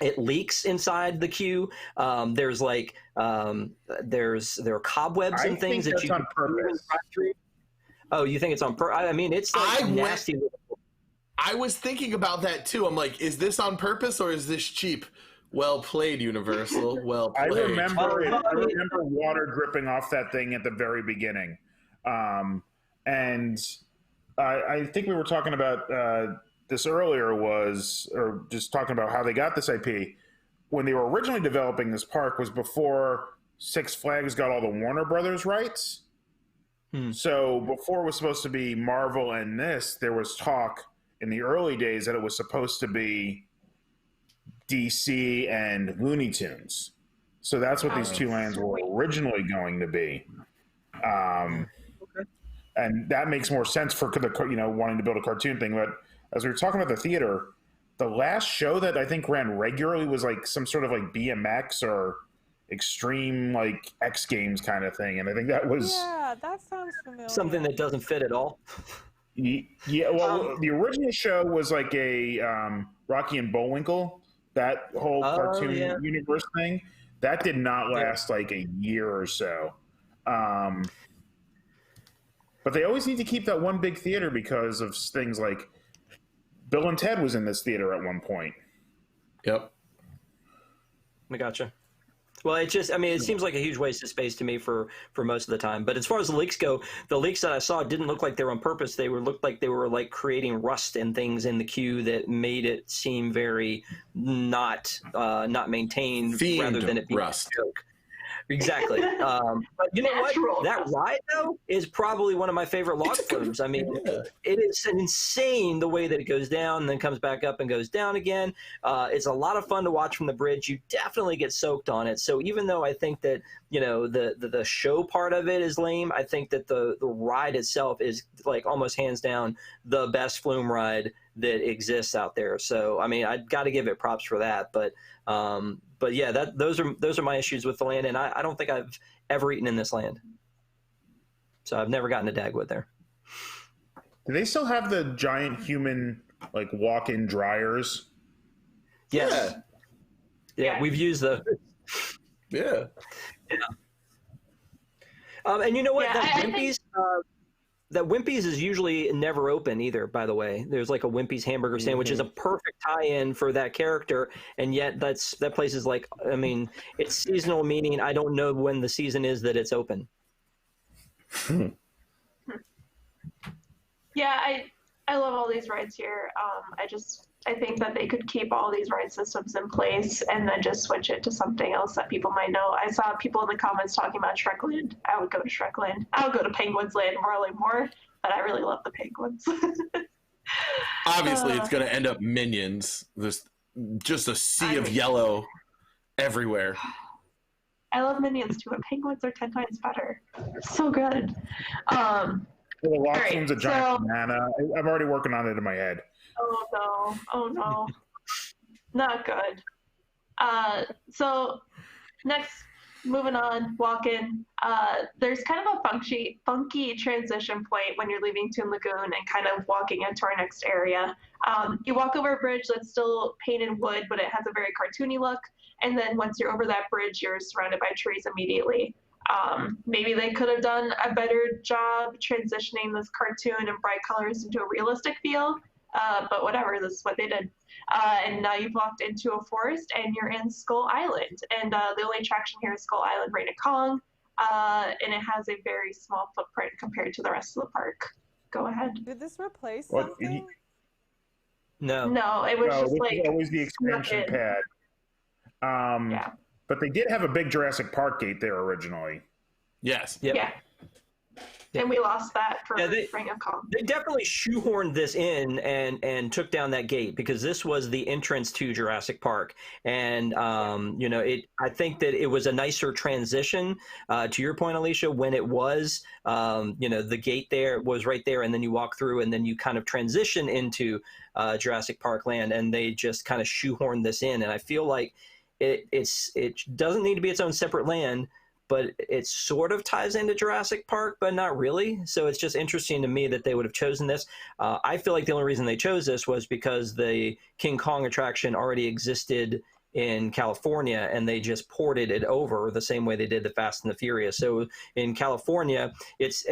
C: It leaks inside the queue. There are cobwebs and things that you
D: on purpose.
C: Oh, you think it's on purpose? I mean, it's like nasty.
E: I was thinking about that too. I'm like, is this on purpose or is this cheap? Well played, Universal. Well played.
D: I remember water dripping off that thing at the very beginning. And I think we were talking about this earlier or just talking about how they got this IP. When they were originally developing this park was before Six Flags got all the Warner Brothers rights. So before it was supposed to be Marvel and this, there was talk in the early days that it was supposed to be DC and Looney Tunes. So that's what these two lands were originally going to be. And that makes more sense for wanting to build a cartoon thing. But as we were talking about the theater, the last show that I think ran regularly was like some sort of like BMX or extreme like X Games kind of thing. And I think that was
B: that sounds familiar.
C: Something that doesn't fit at all.
D: Yeah, well, the original show was like a Rocky and Bullwinkle. That whole cartoon universe thing, that did not last like a year or so. But they always need to keep that one big theater because of things like Bill and Ted was in this theater at one point.
E: Yep.
C: I gotcha. Well, it seems like a huge waste of space to me for most of the time. But as far as the leaks go, the leaks that I saw didn't look like they were on purpose. They looked like they were like creating rust and things in the queue that made it seem very not maintained rather than it being
E: rust.
C: A joke. Exactly. But you know what? That ride, though, is probably one of my favorite log flumes. I mean, it is insane the way that it goes down and then comes back up and goes down again. It's a lot of fun to watch from the bridge. You definitely get soaked on it. So even though I think that, the show part of it is lame, I think that the ride itself is like almost hands down the best flume ride that exists out there. So, I mean, I've got to give it props for that. But yeah, those are my issues with the land, and I don't think I've ever eaten in this land. So I've never gotten to Dagwood there.
D: Do they still have the giant human like walk-in dryers?
C: Yes. Yeah, we've used those.
E: Yeah.
C: And you know what?
A: Yeah,
C: That
A: I think-
C: Wimpy's, that Wimpy's is usually never open either, by the way. There's like a Wimpy's hamburger stand, which is a perfect tie-in for that character, and yet that place is like, I mean, it's seasonal, meaning I don't know when the season is that it's open.
A: Yeah, I love all these rides here. I think that they could keep all these ride systems in place and then just switch it to something else that people might know. I saw people in the comments talking about Shrekland. I would go to Shrekland. I would go to Penguins Land probably more, but I really love the penguins.
E: Obviously, it's going to end up Minions. There's just a sea of yellow everywhere.
A: I love Minions too, but penguins are 10 times better. So good.
D: Well, the lost
A: right,
D: one's a giant banana. I'm already working on it in my head.
A: Oh no. Not good. So next, moving on, walking. There's kind of a funky transition point when you're leaving Toon Lagoon and kind of walking into our next area. You walk over a bridge that's still painted wood, but it has a very cartoony look. And then once you're over that bridge, you're surrounded by trees immediately. Maybe they could have done a better job transitioning this cartoon and bright colors into a realistic feel. But whatever, this is what they did. And now you've walked into a forest and you're in Skull Island. And the only attraction here is Skull Island Rain of Kong. And it has a very small footprint compared to the rest of the park. Go ahead.
B: Did this replace
D: What,
B: something?
C: No.
A: No, it was
D: No,
A: just
D: this
A: like
D: is always the expansion
A: snuck in.
D: pad.
A: Yeah.
D: But they did have a big Jurassic Park gate there originally.
E: Yes.
C: Yep.
A: Yeah. And we lost that for
C: Yeah,
A: Ring of Kong.
C: They definitely shoehorned this in and took down that gate because this was the entrance to Jurassic Park, and you know, I think that it was a nicer transition. To your point, Alicia, when it was, you know, the gate there was right there, and then you walk through, and then you kind of transition into Jurassic Park land, and they just kind of shoehorned this in, and I feel like it doesn't need to be its own separate land, but it sort of ties into Jurassic Park, but not really. So it's just interesting to me that they would have chosen this. I feel like the only reason they chose this was because the King Kong attraction already existed in California, and they just ported it over the same way they did the Fast and the Furious. So in California, it's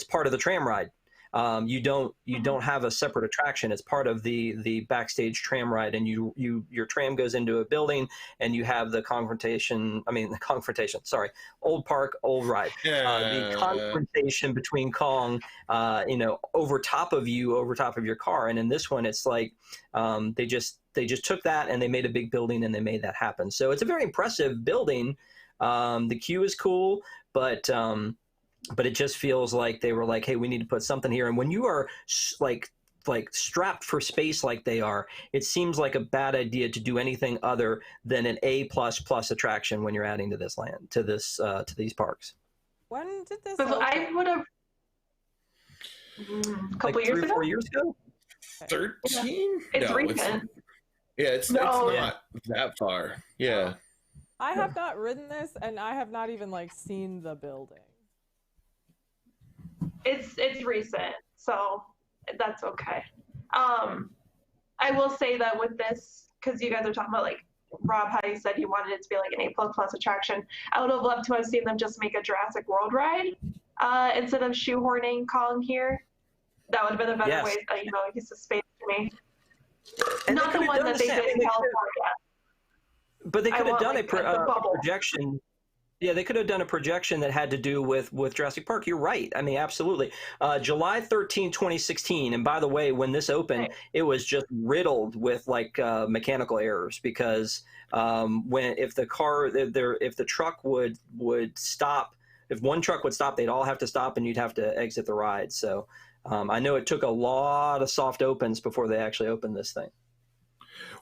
C: part of the tram ride. You don't have a separate attraction. It's part of the backstage tram ride, and your tram goes into a building, and you have the confrontation. Sorry, old park, old ride. The confrontation between Kong, you know, over top of your car. And in this one, it's like they just took that and they made a big building and they made that happen. So it's a very impressive building. The queue is cool, but it just feels like they were like, hey, we need to put something here. And when you are like strapped for space like they are, it seems like a bad idea to do anything other than an A++ attraction when you're adding to this land, to these parks.
B: When did this
A: But
B: open?
A: I would have a couple
C: like
A: years
C: 3 or
A: ago.
C: 4 years ago?
E: 13?
A: It's
E: No,
A: recent.
E: it's
A: No.
E: not that far. Yeah.
B: I have not ridden this, and I have not even like seen the building.
A: It's recent, so that's okay. I will say that with this, because you guys are talking about like Rob, how you said you wanted it to be like an A++ attraction. I would have loved to have seen them just make a Jurassic World ride instead of shoehorning Kong here. That would have been a better way, you know, use of space to me.
C: And
A: not the one that they did in California.
C: But they could have done
A: like,
C: a projection. Yeah, they could have done a projection that had to do with Jurassic Park. You're right. I mean, absolutely. July 13, 2016. And by the way, when this opened, it was just riddled with like mechanical errors because if the truck would stop, if one truck would stop, they'd all have to stop and you'd have to exit the ride. So I know it took a lot of soft opens before they actually opened this thing.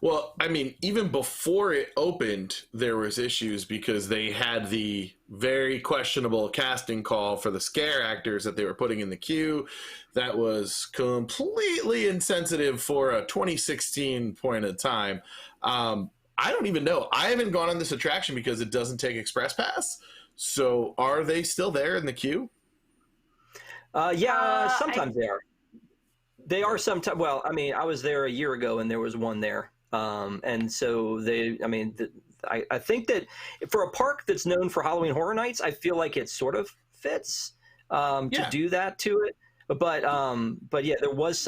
E: Well, I mean, even before it opened, there was issues because they had the very questionable casting call for the scare actors that they were putting in the queue. That was completely insensitive for a 2016 point of time. I don't even know. I haven't gone on this attraction because it doesn't take Express Pass. So are they still there in the queue?
C: Sometimes they are. They are sometimes. Well, I mean, I was there a year ago and there was one there. And so I think that for a park that's known for Halloween Horror Nights, I feel like it's sort of outfits to do that to it. But yeah, there was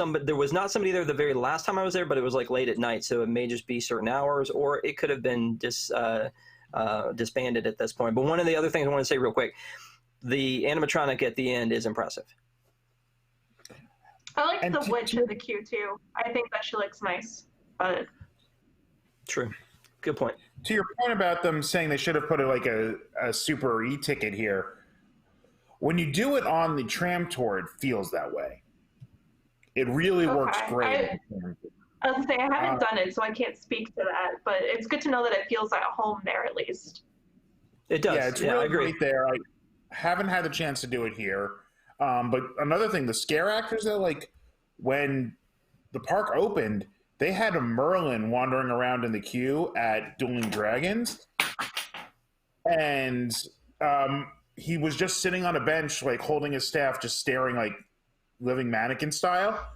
C: not somebody there the very last time I was there, but it was like late at night, so it may just be certain hours, or it could have been disbanded at this point. But one of the other things I want to say real quick, the animatronic at the end is impressive.
A: I like the witch in the queue too. I think that she looks nice. But
C: true, good point.
D: To your point about them saying they should have put a Super e-ticket here, when you do it on the tram tour, it feels that way. It really works great.
A: I was gonna say, I haven't done it, so I can't speak to that, but it's good to know that it feels at home there at least.
C: It does.
D: Yeah, it's really great there. I haven't had the chance to do it here. But another thing, the scare actors, though, like when the park opened, they had a Merlin wandering around in the queue at Dueling Dragons. And he was just sitting on a bench, like holding his staff, just staring like living mannequin style.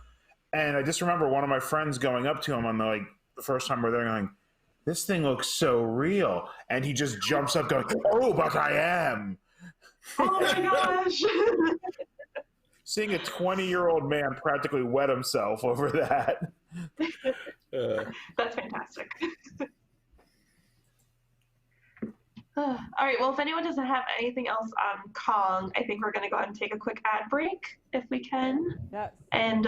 D: And I just remember one of my friends going up to him on the first time we're there going, this thing looks so real. And he just jumps up going, oh, but I am.
A: Oh my gosh.
D: Seeing a 20-year-old man practically wet himself over that.
A: That's fantastic. All right, well, if anyone doesn't have anything else on Kong, I think we're going to go ahead and take a quick ad break if we can.
B: Yes.
A: And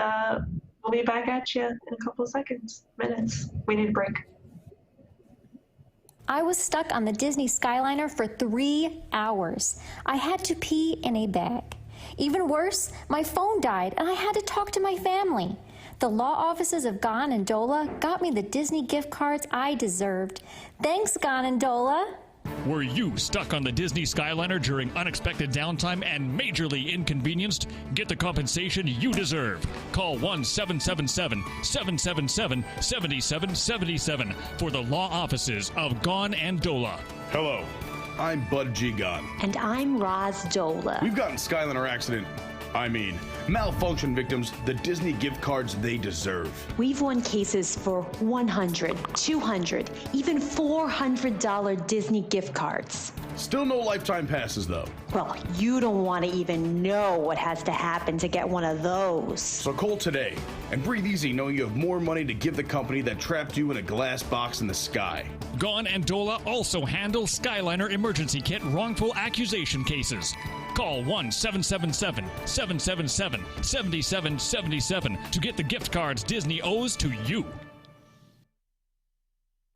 A: we'll be back at you in a couple of minutes. We need a break.
F: I was stuck on the Disney Skyliner for 3 hours. I had to pee in a bag. Even worse, my phone died and I had to talk to my family. The law offices of Gon and Dola got me the Disney gift cards I deserved. Thanks, Gon and Dola.
G: Were you stuck on the Disney Skyliner during unexpected downtime and majorly inconvenienced? Get the compensation you deserve. Call 1-777-777-7777 for the law offices of Gon and Dola.
H: Hello, I'm Bud G. Gon.
I: And I'm Roz Dola.
H: We've gotten Skyliner malfunction victims the Disney gift cards they deserve.
I: We've won cases for $100, $200, even $400 Disney gift cards.
H: Still no lifetime passes, though.
I: Well, you don't want to even know what has to happen to get one of those.
H: So call today and breathe easy knowing you have more money to give the company that trapped you in a glass box in the sky.
G: Gon and Dola also handle Skyliner emergency kit wrongful accusation cases. Call 1-777-777-7777 to get the gift cards Disney owes to you.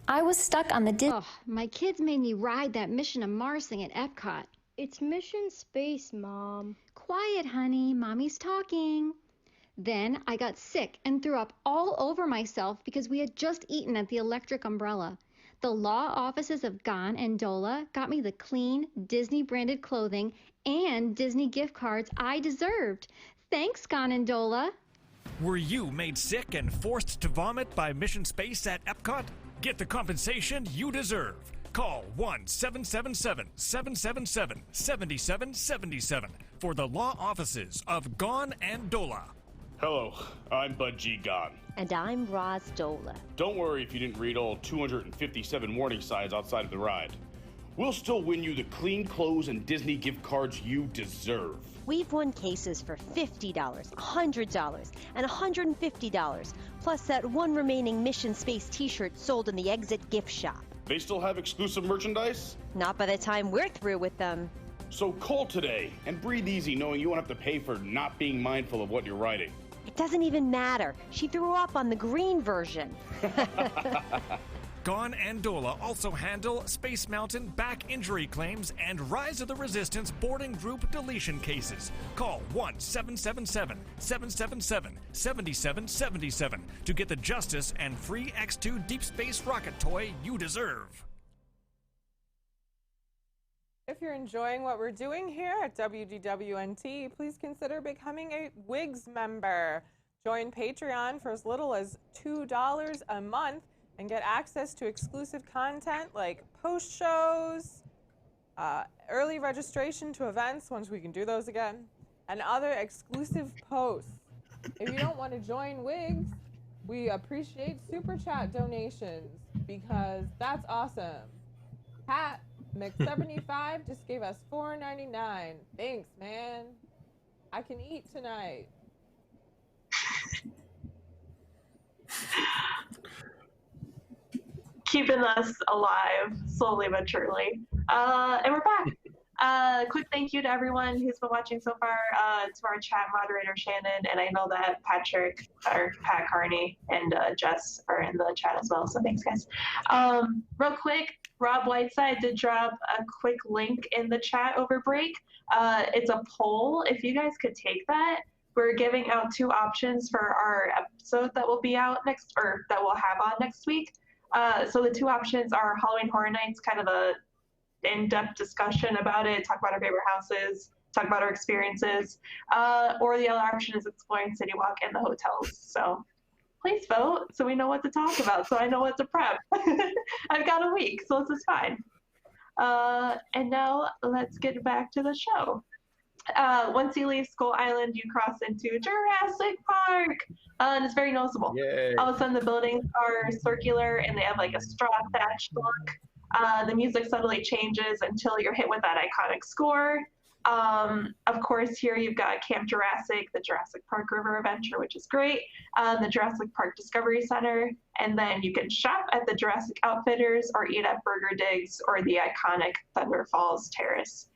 F: I was stuck on the Disney...
J: Oh, my kids made me ride that Mission to Mars thing at Epcot.
K: It's Mission Space, Mom.
J: Quiet, honey. Mommy's talking. Then I got sick and threw up all over myself because we had just eaten at the Electric Umbrella. The law offices of Gon and Dola got me the clean, Disney-branded clothing and Disney gift cards I deserved. Thanks, Gon and Dola.
G: Were you made sick and forced to vomit by Mission Space at Epcot? Get the compensation you deserve. Call 1-777-777-7777 for the law offices of Gon and Dola.
H: Hello, I'm Bud G. Gon.
I: And I'm Roz Dola.
H: Don't worry if you didn't read all 257 warning signs outside of the ride. We'll still win you the clean clothes and Disney gift cards you deserve.
I: We've won cases for $50, $100, and $150, plus that one remaining Mission Space t-shirt sold in the exit gift shop.
H: They still have exclusive merchandise?
I: Not by the time we're through with them.
H: So call today and breathe easy knowing you won't have to pay for not being mindful of what you're writing.
I: It doesn't even matter. She threw up on the green version.
G: Gon and Dola also handle Space Mountain back injury claims and Rise of the Resistance boarding group deletion cases. Call 1-777-777-7777 to get the justice and free X2 deep space rocket toy you deserve.
B: If you're enjoying what we're doing here at WDWNT, please consider becoming a WIGS member. Join Patreon for as little as $2 a month and get access to exclusive content like post shows, early registration to events once we can do those again, and other exclusive posts. If you don't want to join WIGS, we appreciate super chat donations because that's awesome. Pat, Mc75 just gave us $4.99. Thanks, man. I can eat tonight.
A: Keeping us alive slowly but surely. And we're back. Quick thank you to everyone who's been watching so far, to our chat moderator Shannon, and I know that Patrick or Pat Carney and Jess are in the chat as well, so thanks guys. Real quick, Rob Whiteside did drop a quick link in the chat over break. It's a poll. If you guys could take that, we're giving out 2 options for our episode that will be out next, or that we'll have on next week. So the 2 options are Halloween Horror Nights, kind of a in-depth discussion about it, talk about our favorite houses, talk about our experiences, or the other option is exploring City Walk and the hotels. So please vote so we know what to talk about, so I know what to prep. I've got a week, so this is fine. And now let's get back to the show. Once you leave Skull Island, you cross into Jurassic Park, and it's very noticeable.
E: Yay.
A: All of a sudden, the buildings are circular and they have like a straw thatched look. The music subtly changes until you're hit with that iconic score. Of course, here you've got Camp Jurassic, the Jurassic Park River Adventure, which is great, the Jurassic Park Discovery Center, and then you can shop at the Jurassic Outfitters or eat at Burger Digs or the iconic Thunder Falls Terrace.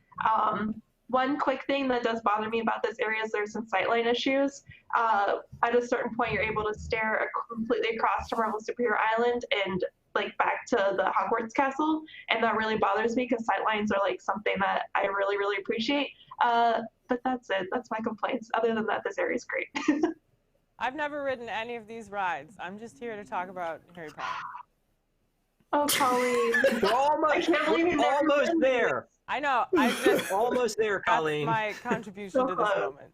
A: One quick thing that does bother me about this area is there's some sightline issues. At a certain point, you're able to stare completely across to Marvel Superhero Island and like back to the Hogwarts castle, and that really bothers me because sightlines are like something that I really, really appreciate. But that's it. That's my complaints. Other than that, this area is great.
B: I've never ridden any of these rides. I'm just here to talk about Harry Potter.
A: Oh, Colleen.
C: We're almost there.
B: I know. I just
C: almost there, Colleen.
B: That's my contribution to this moment.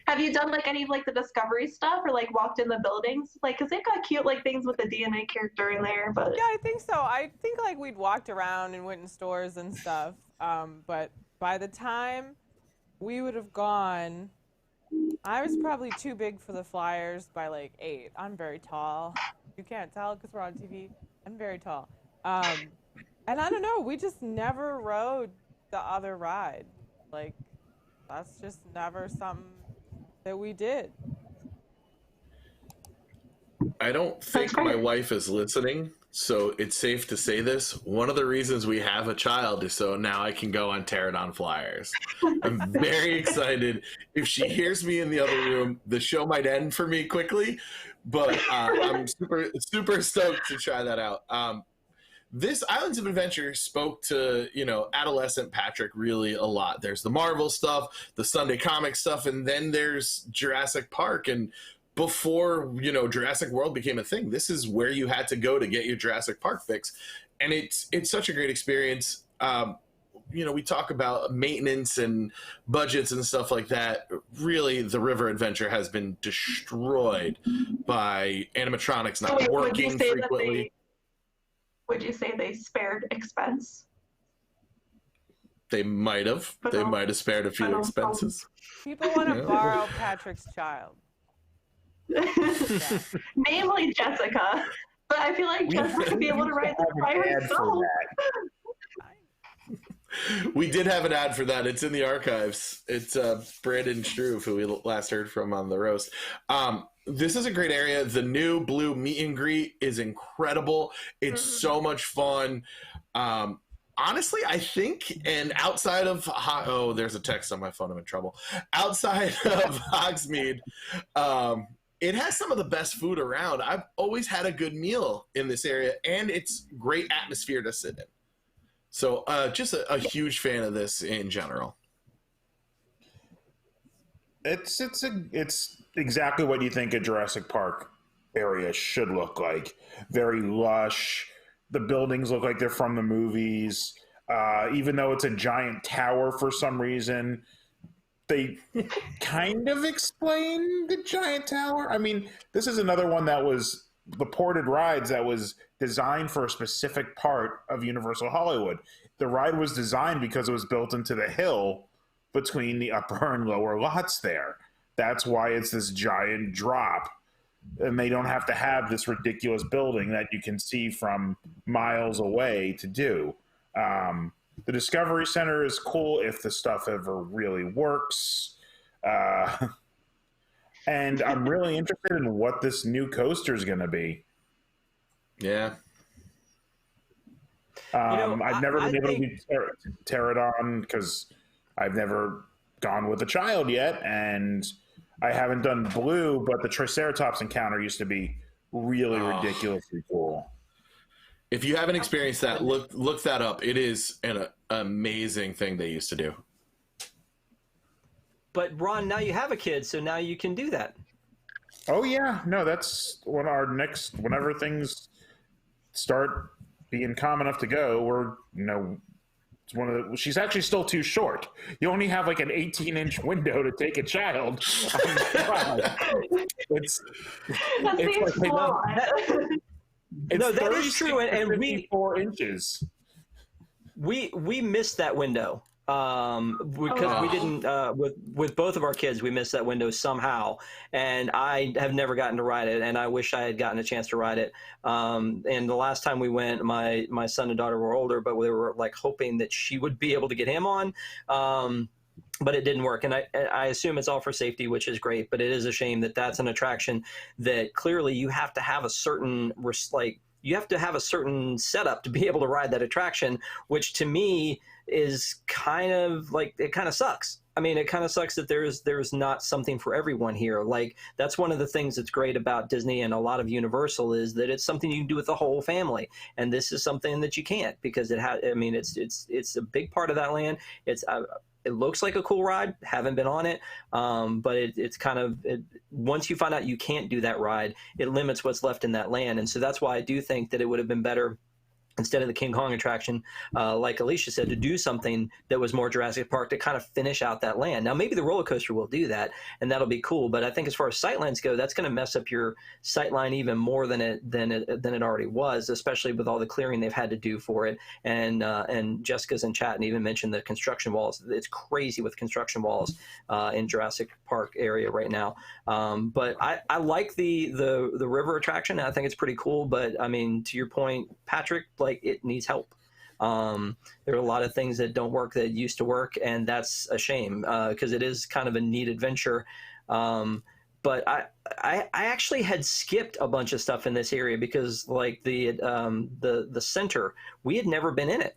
A: Have you done like any of like the Discovery stuff or like walked in the buildings? Like, cause they've got cute like things with the DNA character in there, but
B: yeah, I think so. I think like we'd walked around and went in stores and stuff. But by the time we would have gone, I was probably too big for the flyers by like 8. I'm very tall. You can't tell because we're on TV. I'm very tall. And I don't know, we just never rode the other ride. Like, that's just never something that we did.
E: I don't think my wife is listening, so it's safe to say this. One of the reasons we have a child is so now I can go on Pterodon flyers. I'm very excited. If she hears me in the other room, the show might end for me quickly, but I'm super stoked to try that out. This Islands of Adventure spoke to, adolescent Patrick really a lot. There's the Marvel stuff, the Sunday comic stuff, and then there's Jurassic Park. And before, Jurassic World became a thing, this is where you had to go to get your Jurassic Park fix. And it's such a great experience. We talk about maintenance and budgets and stuff like that. Really, the River Adventure has been destroyed by animatronics not working frequently.
A: Would you say they spared expense?
E: They might have. They might have spared a few expenses.
B: People want to borrow Patrick's child.
A: Namely Jessica. But I feel like Jessica would be able to write this by herself.
E: We did have an ad for that. It's in the archives. It's Brandon Struve, who we last heard from on the roast. This is a great area. The new blue meet and greet is incredible. It's so much fun. Honestly, I think, and outside of, there's a text on my phone. I'm in trouble. Outside of Hogsmeade, it has some of the best food around. I've always had a good meal in this area, and it's great atmosphere to sit in. So just a huge fan of this in general.
D: It's exactly what you think a Jurassic Park area should look like. Very lush. The buildings look like they're from the movies. Even though it's a giant tower for some reason, they kind of explain the giant tower. I mean, this is another one that was the ported rides that was designed for a specific part of Universal Hollywood. The ride was designed because it was built into the hill between the upper and lower lots there. That's why it's this giant drop. and they don't have to have this ridiculous building that you can see from miles away to do. The Discovery Center is cool if the stuff ever really works. And I'm really interested in what this new coaster is going to be.
E: Yeah.
D: I've never been able to do Pterodon because I've never gone with a child yet, and I haven't done Blue, but the Triceratops encounter used to be really ridiculously cool.
E: If you haven't experienced that, look that up. It is an amazing thing they used to do.
C: But Ron, now you have a kid, so now you can do that.
D: Oh yeah, no, that's what our next. Whenever things start being calm enough to go, it's one of the. She's actually still too short. You only have like an 18-inch window to take a child. It's
A: seems flawed.
C: No, that is true, and we
D: 4 inches.
C: We missed that window because we didn't with both of our kids. We missed that window somehow, and I have never gotten to ride it, and I wish I had gotten a chance to ride it. And the last time we went, my son and daughter were older, but we were like hoping that she would be able to get him on. But it didn't work, and I assume it's all for safety, which is great. But it is a shame that that's an attraction that clearly you have to have a certain setup to be able to ride that attraction, which to me is kind of like, it kind of sucks. I mean, it kind of sucks that there's not something for everyone here. Like, that's one of the things that's great about Disney and a lot of Universal is that it's something you can do with the whole family, and this is something that you can't because it's a big part of that land. It looks like a cool ride. Haven't been on it, but it's kind of once you find out you can't do that ride, it limits what's left in that land. And so that's why I do think that it would have been better, instead of the King Kong attraction, like Alicia said, to do something that was more Jurassic Park to kind of finish out that land. Now, maybe the roller coaster will do that, and that'll be cool. But I think as far as sightlines go, that's going to mess up your sightline even more than it already was, especially with all the clearing they've had to do for it. And Jessica's in chat and even mentioned the construction walls. It's crazy with construction walls in Jurassic Park area right now. But I like the river attraction. I think it's pretty cool. But I mean, to your point, Patrick, like, it needs help. There are a lot of things that don't work that used to work, and that's a shame because it is kind of a neat adventure. But I actually had skipped a bunch of stuff in this area because, like, the center, we had never been in it.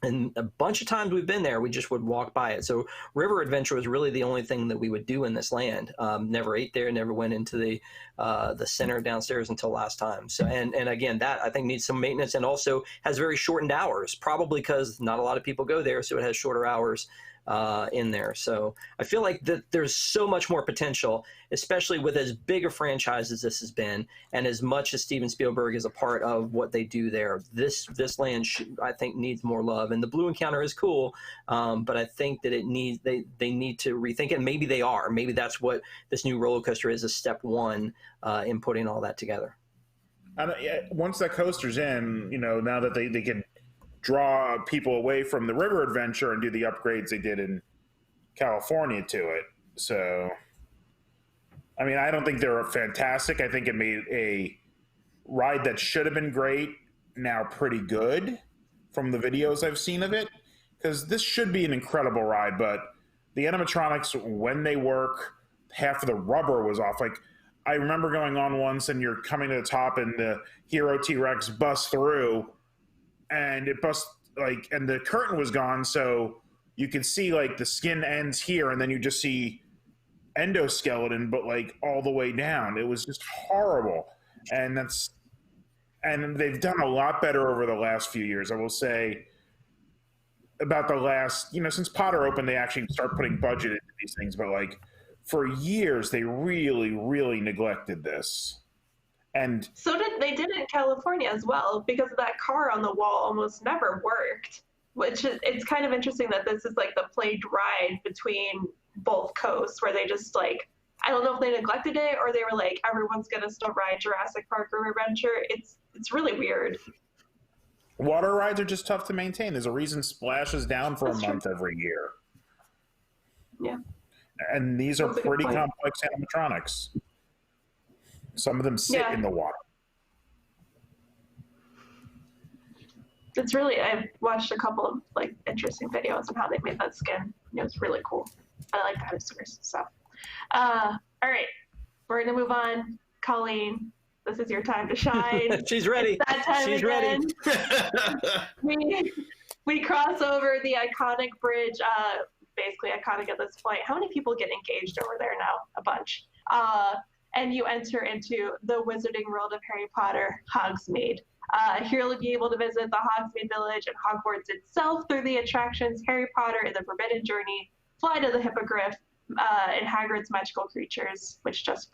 C: And a bunch of times we've been there, we just would walk by it. So River Adventure was really the only thing that we would do in this land. Never ate there, never went into the center downstairs until last time. So and again, that I think needs some maintenance and also has very shortened hours, probably because not a lot of people go there, so it has shorter hours in there. So I feel like that there's so much more potential, especially with as big a franchise as this has been, and as much as Steven Spielberg is a part of what they do there. This land I think needs more love. And the Blue Encounter is cool, but I think that they need to rethink it. Maybe they are. Maybe that's what this new roller coaster is, a step one in putting all that together.
D: Once that coaster's in, now that they can draw people away from the River Adventure and do the upgrades they did in California to it. So, I mean, I don't think they're fantastic. I think it made a ride that should have been great now pretty good from the videos I've seen of it, because this should be an incredible ride, but the animatronics, when they work, half of the rubber was off. Like, I remember going on once and you're coming to the top and the Hero T-Rex busts through, and it and the curtain was gone, so you could see like the skin ends here, and then you just see endoskeleton, but like all the way down. It was just horrible, and they've done a lot better over the last few years. I will say about the last, since Potter opened, they actually start putting budget into these things, but like for years they really, really neglected this. And
A: so they did it in California as well, because that car on the wall almost never worked, which it's kind of interesting that this is like the plagued ride between both coasts, where they just like, I don't know if they neglected it or they were like, everyone's going to still ride Jurassic Park River Adventure. It's really weird.
D: Water rides are just tough to maintain. There's a reason Splash is down for
A: That's
D: a month
A: true.
D: every year.
A: Yeah.
D: And these are
A: That's a good
D: pretty
A: point.
D: complex animatronics. Some of them sit in the water.
A: It's really, I've watched a couple of like interesting videos on how they made that skin. It was really cool. I like dinosaurs. So, all right, we're gonna move on. Colleen, this is your time to shine.
C: She's ready.
A: It's that time
C: She's
A: again.
C: ready.
A: we cross over the iconic bridge. Basically iconic at this point. How many people get engaged over there now? A bunch. And you enter into the wizarding world of Harry Potter, Hogsmeade. Here you'll be able to visit the Hogsmeade Village and Hogwarts itself through the attractions Harry Potter and the Forbidden Journey, Fly to the Hippogriff, and Hagrid's Magical Creatures, which just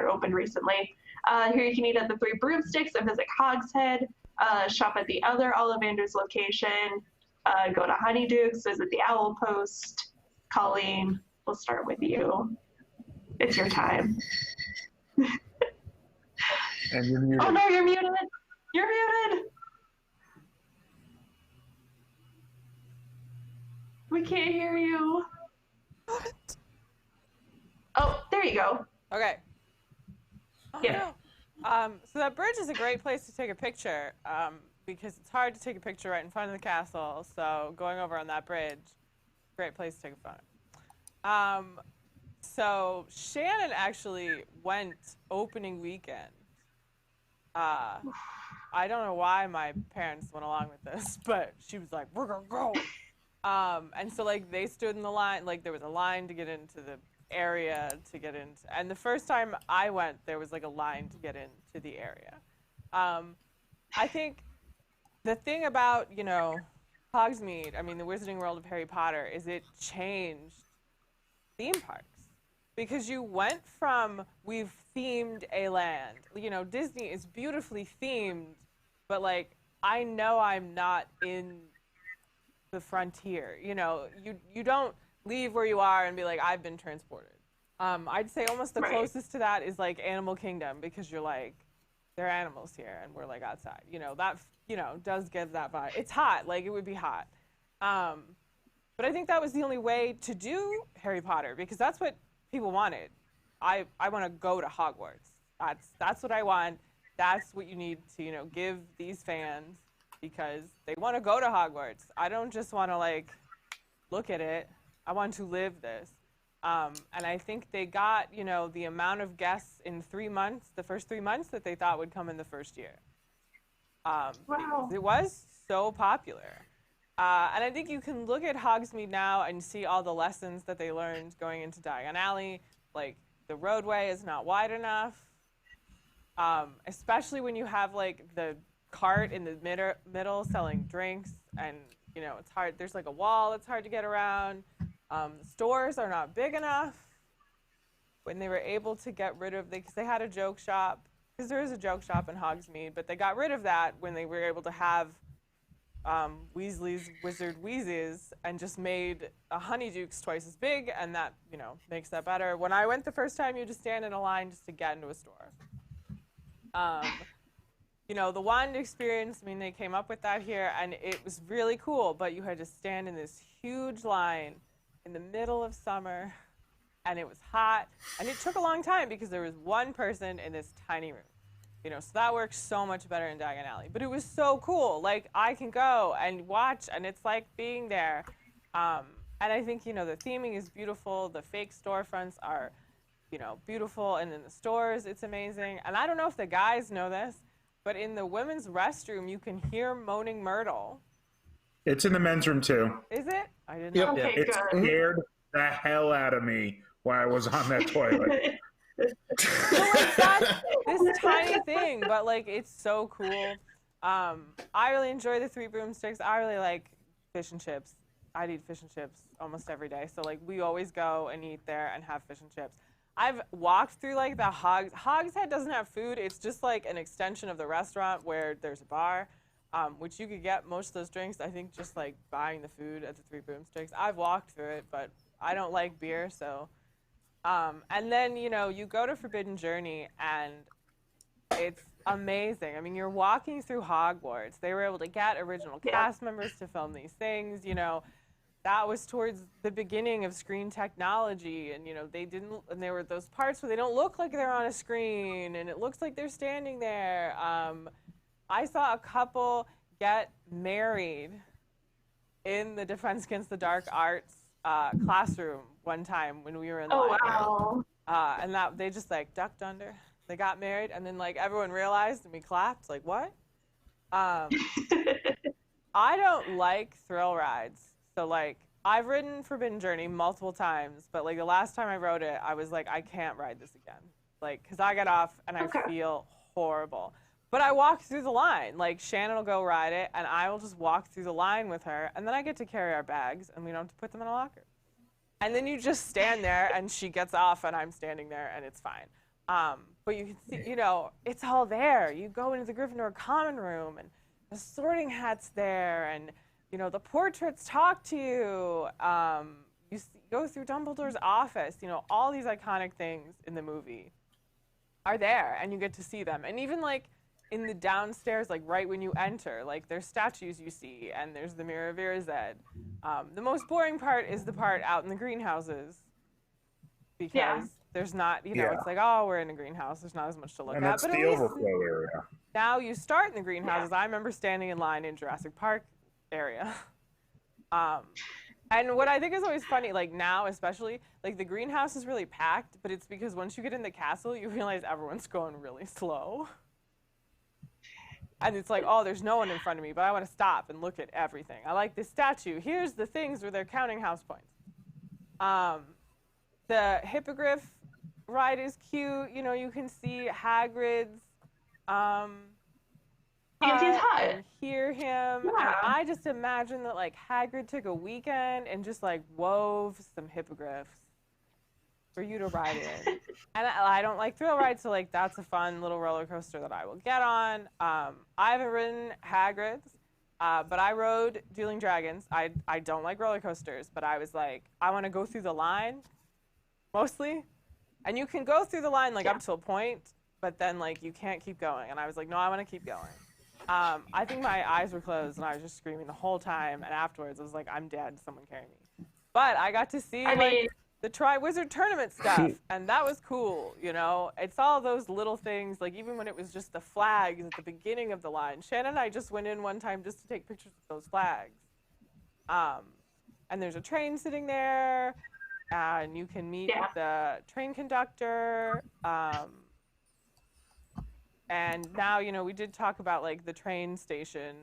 A: opened recently. Here you can eat at the Three Broomsticks and visit Hogshead, shop at the other Ollivanders location, go to Honeydukes, visit the Owl Post. Colleen, we'll start with you. It's your time.
D: And you're muted.
A: Oh no, you're muted. You're muted. We can't hear you.
B: What?
A: Oh, there you go.
B: Okay. Oh,
A: Yeah.
B: no. So that bridge is a great place to take a picture because it's hard to take a picture right in front of the castle. So going over on that bridge, great place to take a photo. So Shannon actually went opening weekend. I don't know why my parents went along with this, but she was like, we're gonna go. And so like they stood in the line, like there was a line to get into the area and the first time I went, there was like a line to get into the area. I think the thing about, Hogsmeade, I mean, the Wizarding World of Harry Potter, is it changed theme parks. Because you went from, we've themed a land. Disney is beautifully themed, but like, I know I'm not in the frontier. You don't leave where you are and be like, I've been transported. I'd say almost the closest to that is like Animal Kingdom, because you're like, there are animals here and we're like outside. That, does give that vibe. It's hot, like it would be hot. But I think that was the only way to do Harry Potter, because that's what people wanted. I want to go to Hogwarts. That's what I want. That's what you need to, give these fans, because they want to go to Hogwarts. I don't just want to like look at it. I want to live this. And I think they got, the amount of guests in 3 months, the first 3 months, that they thought would come in the first year. Wow. It was so popular. And I think you can look at Hogsmeade now and see all the lessons that they learned going into Diagon Alley. Like, the roadway is not wide enough, especially when you have, like, the cart in the middle selling drinks, and, it's hard. There's, like, a wall. It's hard to get around. The stores are not big enough. When they were able to get rid of, because they had a joke shop, because there is a joke shop in Hogsmeade, but they got rid of that when they were able to have Weasley's Wizard Wheezes and just made a Honeydukes twice as big, and that, makes that better. When I went the first time, you just stand in a line just to get into a store. The wand experience, I mean, they came up with that here, and it was really cool, but you had to stand in this huge line in the middle of summer, and it was hot, and it took a long time because there was one person in this tiny room. So that works so much better in Diagon Alley. But it was so cool. Like, I can go and watch, and it's like being there. And I think, the theming is beautiful. The fake storefronts are, beautiful. And in the stores, it's amazing. And I don't know if the guys know this, but in the women's restroom, you can hear Moaning Myrtle.
D: It's in the men's room, too.
B: Is it? I didn't know.
A: Okay,
D: it scared the hell out of me while I was on that toilet.
B: So like that's this tiny thing, but like it's so cool. I really enjoy the Three Broomsticks. I really like fish and chips. I'd eat fish and chips almost every day. So like we always go and eat there and have fish and chips. I've walked through like the Hogshead doesn't have food. It's just like an extension of the restaurant where there's a bar, which you could get most of those drinks. I think just like buying the food at the Three Broomsticks. I've walked through it, but I don't like beer, so. And then, you go to Forbidden Journey, and it's amazing. I mean, you're walking through Hogwarts. They were able to get original cast members to film these things, that was towards the beginning of screen technology, and and there were those parts where they don't look like they're on a screen, and it looks like they're standing there. I saw a couple get married in the Defense Against the Dark Arts classroom one time when we were in line.
A: Wow.
B: And that they just like ducked under. They got married, and then like everyone realized, and we clapped. Like, what? I don't like thrill rides. So like I've ridden Forbidden Journey multiple times, but like the last time I rode it, I was like, I can't ride this again. Like, cause I get off and I feel horrible. But I walk through the line. Like Shannon will go ride it, and I will just walk through the line with her, and then I get to carry our bags, and we don't have to put them in a locker. And then you just stand there, and she gets off, and I'm standing there, and it's fine. But you can see, it's all there. You go into the Gryffindor common room, and the Sorting Hat's there, and the portraits talk to you. Go through Dumbledore's office. All these iconic things in the movie are there, and you get to see them. And even like in the downstairs, like right when you enter, like there's statues you see, and there's the Mirror of Erised. The most boring part is the part out in the greenhouses, because there's not, it's like, oh, we're in a greenhouse. There's not as much to look at.
D: That's
B: but
D: the overflow area.
B: Now you start in the greenhouses. I remember standing in line in Jurassic Park area. And what I think is always funny, like now especially, like the greenhouse is really packed, but it's because once you get in the castle, you realize everyone's going really slow. And it's like, oh, there's no one in front of me, but I want to stop and look at everything. I like this statue. Here's the things where they're counting house points. The Hippogriff ride is cute. You can see Hagrid's
A: hut.
B: and hear him.
A: Yeah.
B: And I just imagine that like Hagrid took a weekend and just like wove some hippogriffs for you to ride in. And I don't like thrill rides, so like that's a fun little roller coaster that I will get on. I haven't ridden Hagrid's, but I rode Dueling Dragons. I don't like roller coasters, but I was like, I want to go through the line, mostly. And you can go through the line like up to a point, but then like you can't keep going. And I was like, no, I want to keep going. I think my eyes were closed and I was just screaming the whole time. And afterwards, I was like, I'm dead. Someone carry me. But I got to see the Tri-Wizard Tournament stuff, and that was cool. It's all those little things. Like even when it was just the flags at the beginning of the line, Shannon and I just went in one time just to take pictures of those flags. And there's a train sitting there, and you can meet the train conductor. And now, we did talk about like the train station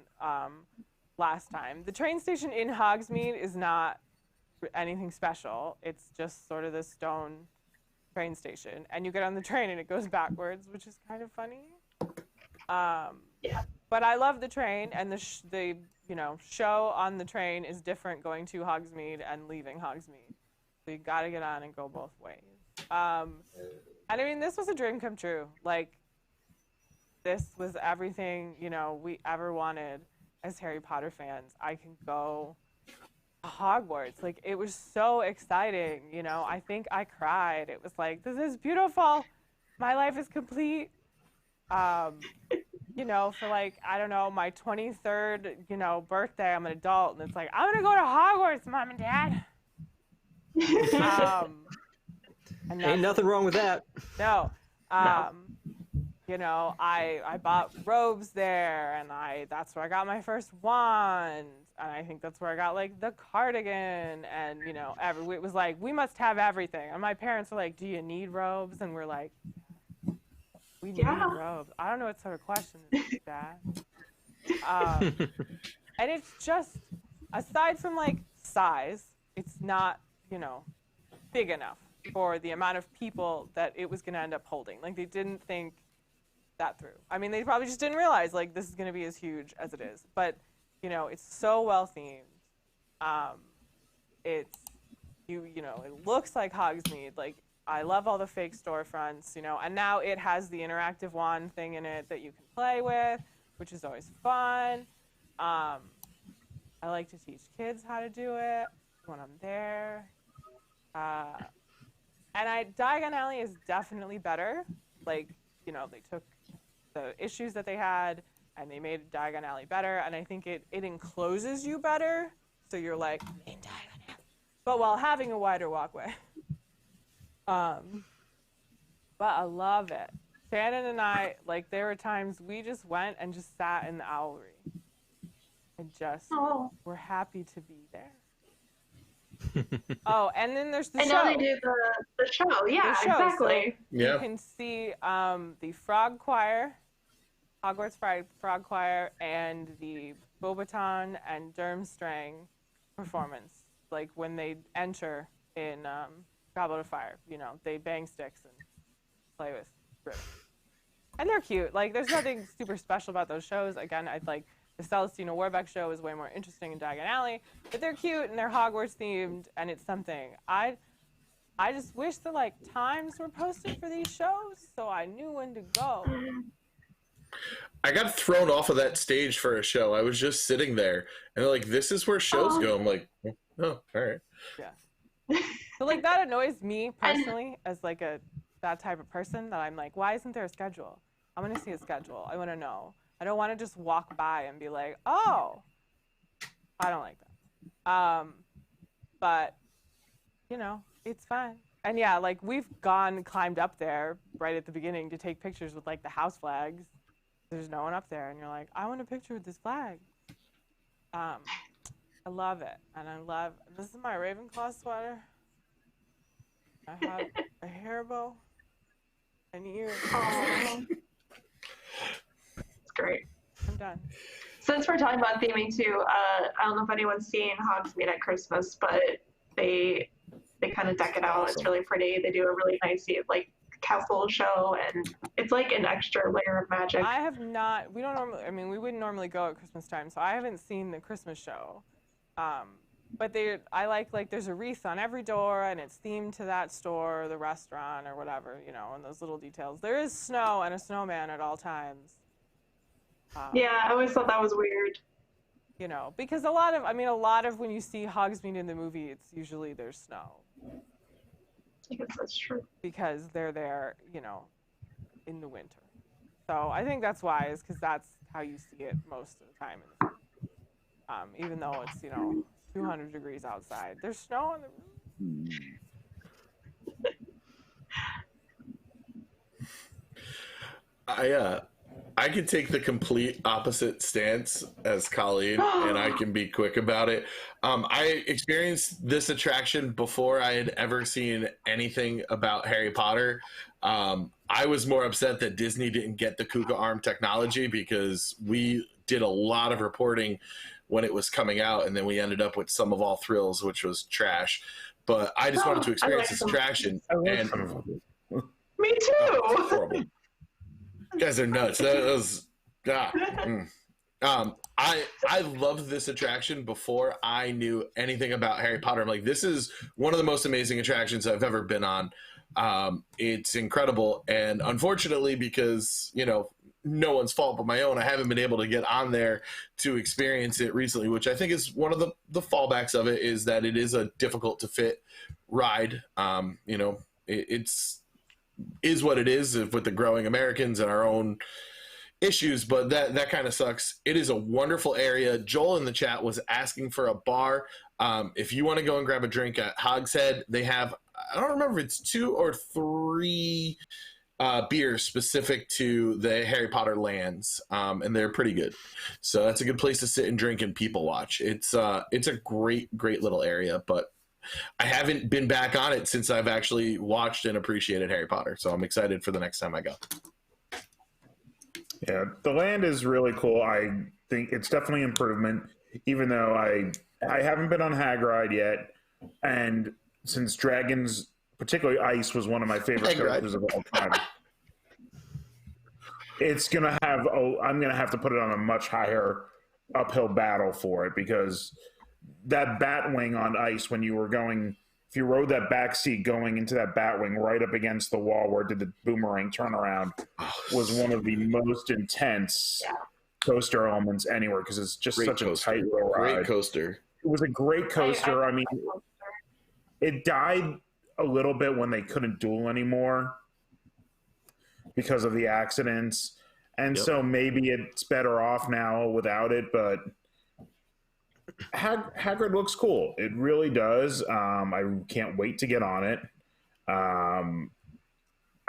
B: last time. The train station in Hogsmeade is not anything special. It's just sort of this stone train station, and you get on the train and it goes backwards, which is kind of funny. But I love the train, and the show on the train is different going to Hogsmeade and leaving Hogsmeade. So you got to get on and go both ways. And I mean, this was a dream come true. Like, this was everything, we ever wanted as Harry Potter fans. I can go to Hogwarts. Like, it was so exciting, I think I cried. It was like, this is beautiful. My life is complete. For like, I don't know, my 23rd, birthday, I'm an adult, and it's like, I'm gonna go to Hogwarts, Mom and Dad. And
C: ain't nothing wrong with that.
B: No. I bought robes there, and that's where I got my first wand, and I think that's where I got like the cardigan, and it was like, we must have everything. And my parents were like, do you need robes? And we're like, we need robes. I don't know what sort of question is that. And it's just, aside from like size, it's not, big enough for the amount of people that it was going to end up holding. Like, they didn't think that through. I mean, they probably just didn't realize like this is going to be as huge as it is. But it's so well themed. It looks like Hogsmeade. Like, I love all the fake storefronts, and now it has the interactive wand thing in it that you can play with, which is always fun. I like to teach kids how to do it when I'm there. And Diagon Alley is definitely better. Like, they took the issues that they had and they made Diagon Alley better, and I think it encloses you better. So you're like, I'm in Diagon but while having a wider walkway. But I love it. Shannon and I, like, there were times we just went and just sat in the owlery and just were happy to be there. Oh, and then there's the show.
A: And now they do the show. Yeah, exactly.
B: So you can see the Frog Choir, Hogwarts Frog Choir, and the Bobaton and Durmstrang performance. Like when they enter in Goblet of Fire, you know, they bang sticks and play with ribbons. And they're cute. Like, there's nothing super special about those shows. Again, I'd like the Celestina Warbeck show is way more interesting in Diagon Alley, but they're cute and they're Hogwarts themed, and it's something. I just wish that like times were posted for these shows so I knew when to go.
E: I got thrown off of that stage for a show. I was just sitting there, and they're like, "This is where shows go." I'm like, "Oh, all right."
B: Yeah. So like that annoys me personally as like that type of person that I'm like, why isn't there a schedule? I want to see a schedule. I want to know. I don't want to just walk by and be like, oh, I don't like that. But you know, it's fun. And yeah, like we've climbed up there right at the beginning to take pictures with like the house flags. There's no one up there, and you're like, I want a picture with this flag. I love it, and this is my Ravenclaw sweater. I have a hair bow and ears.
A: It's great.
B: I'm done.
A: Since we're talking about theming too, I don't know if anyone's seen Hogsmeade at Christmas, but they kind of deck it out. It's really pretty. They do a really nice like castle show, and it's like an extra layer of magic.
B: I have not. We don't normally. I mean, we wouldn't normally go at Christmas time, so I haven't seen the Christmas show. But I like there's a wreath on every door, and it's themed to that store, or the restaurant, or whatever, you know, and those little details. There is snow and a snowman at all times.
A: Yeah, I always thought that was weird.
B: You know, because a lot of when you see Hogsmeade in the movie, it's usually there's snow.
A: I guess that's true.
B: Because they're there, you know, in the winter. So I think that's why, is because that's how you see it most of the time. Even though it's, you know, 200 degrees outside, there's snow on the
E: roof. I could take the complete opposite stance as Colleen, and I can be quick about it. I experienced this attraction before I had ever seen anything about Harry Potter. I was more upset that Disney didn't get the Kuka arm technology, because we did a lot of reporting when it was coming out, and then we ended up with Some of All Thrills, which was trash. But I just wanted to experience this attraction.
A: Me too.
E: Horrible. You guys are nuts. That was I loved this attraction before I knew anything about Harry Potter. I'm like, this is one of the most amazing attractions I've ever been on. It's incredible, and unfortunately, because, you know, no one's fault but my own, I haven't been able to get on there to experience it recently, which I think is one of the fallbacks of it, is that it is a difficult to fit ride. You know, it's what it is with the growing Americans and our own issues, but that kind of sucks. It is a wonderful area. Joel in the chat was asking for a bar. If you want to go and grab a drink at Hogshead, they have, I don't remember if it's 2 or 3 beers specific to the Harry Potter lands, and they're pretty good. So that's a good place to sit and drink and people watch. It's a great little area, but I haven't been back on it since I've actually watched and appreciated Harry Potter. So I'm excited for the next time I go.
D: Yeah, the land is really cool. I think it's definitely improvement, even though I haven't been on Hagrid yet. And since Dragons, particularly Ice, was one of my favorite characters of all time, I'm going to have to put it on a much higher uphill battle for it, because that Batwing on Ice, when you were going, if you rode that back seat going into that Batwing right up against the wall where it did the boomerang turnaround, was one of the most intense coaster elements anywhere, because it's just such a tight little ride.
E: Great coaster.
D: It was a great coaster. I mean, it died a little bit when they couldn't duel anymore because of the accidents. And so maybe it's better off now without it, but Hagrid looks cool. It really does. I can't wait to get on it.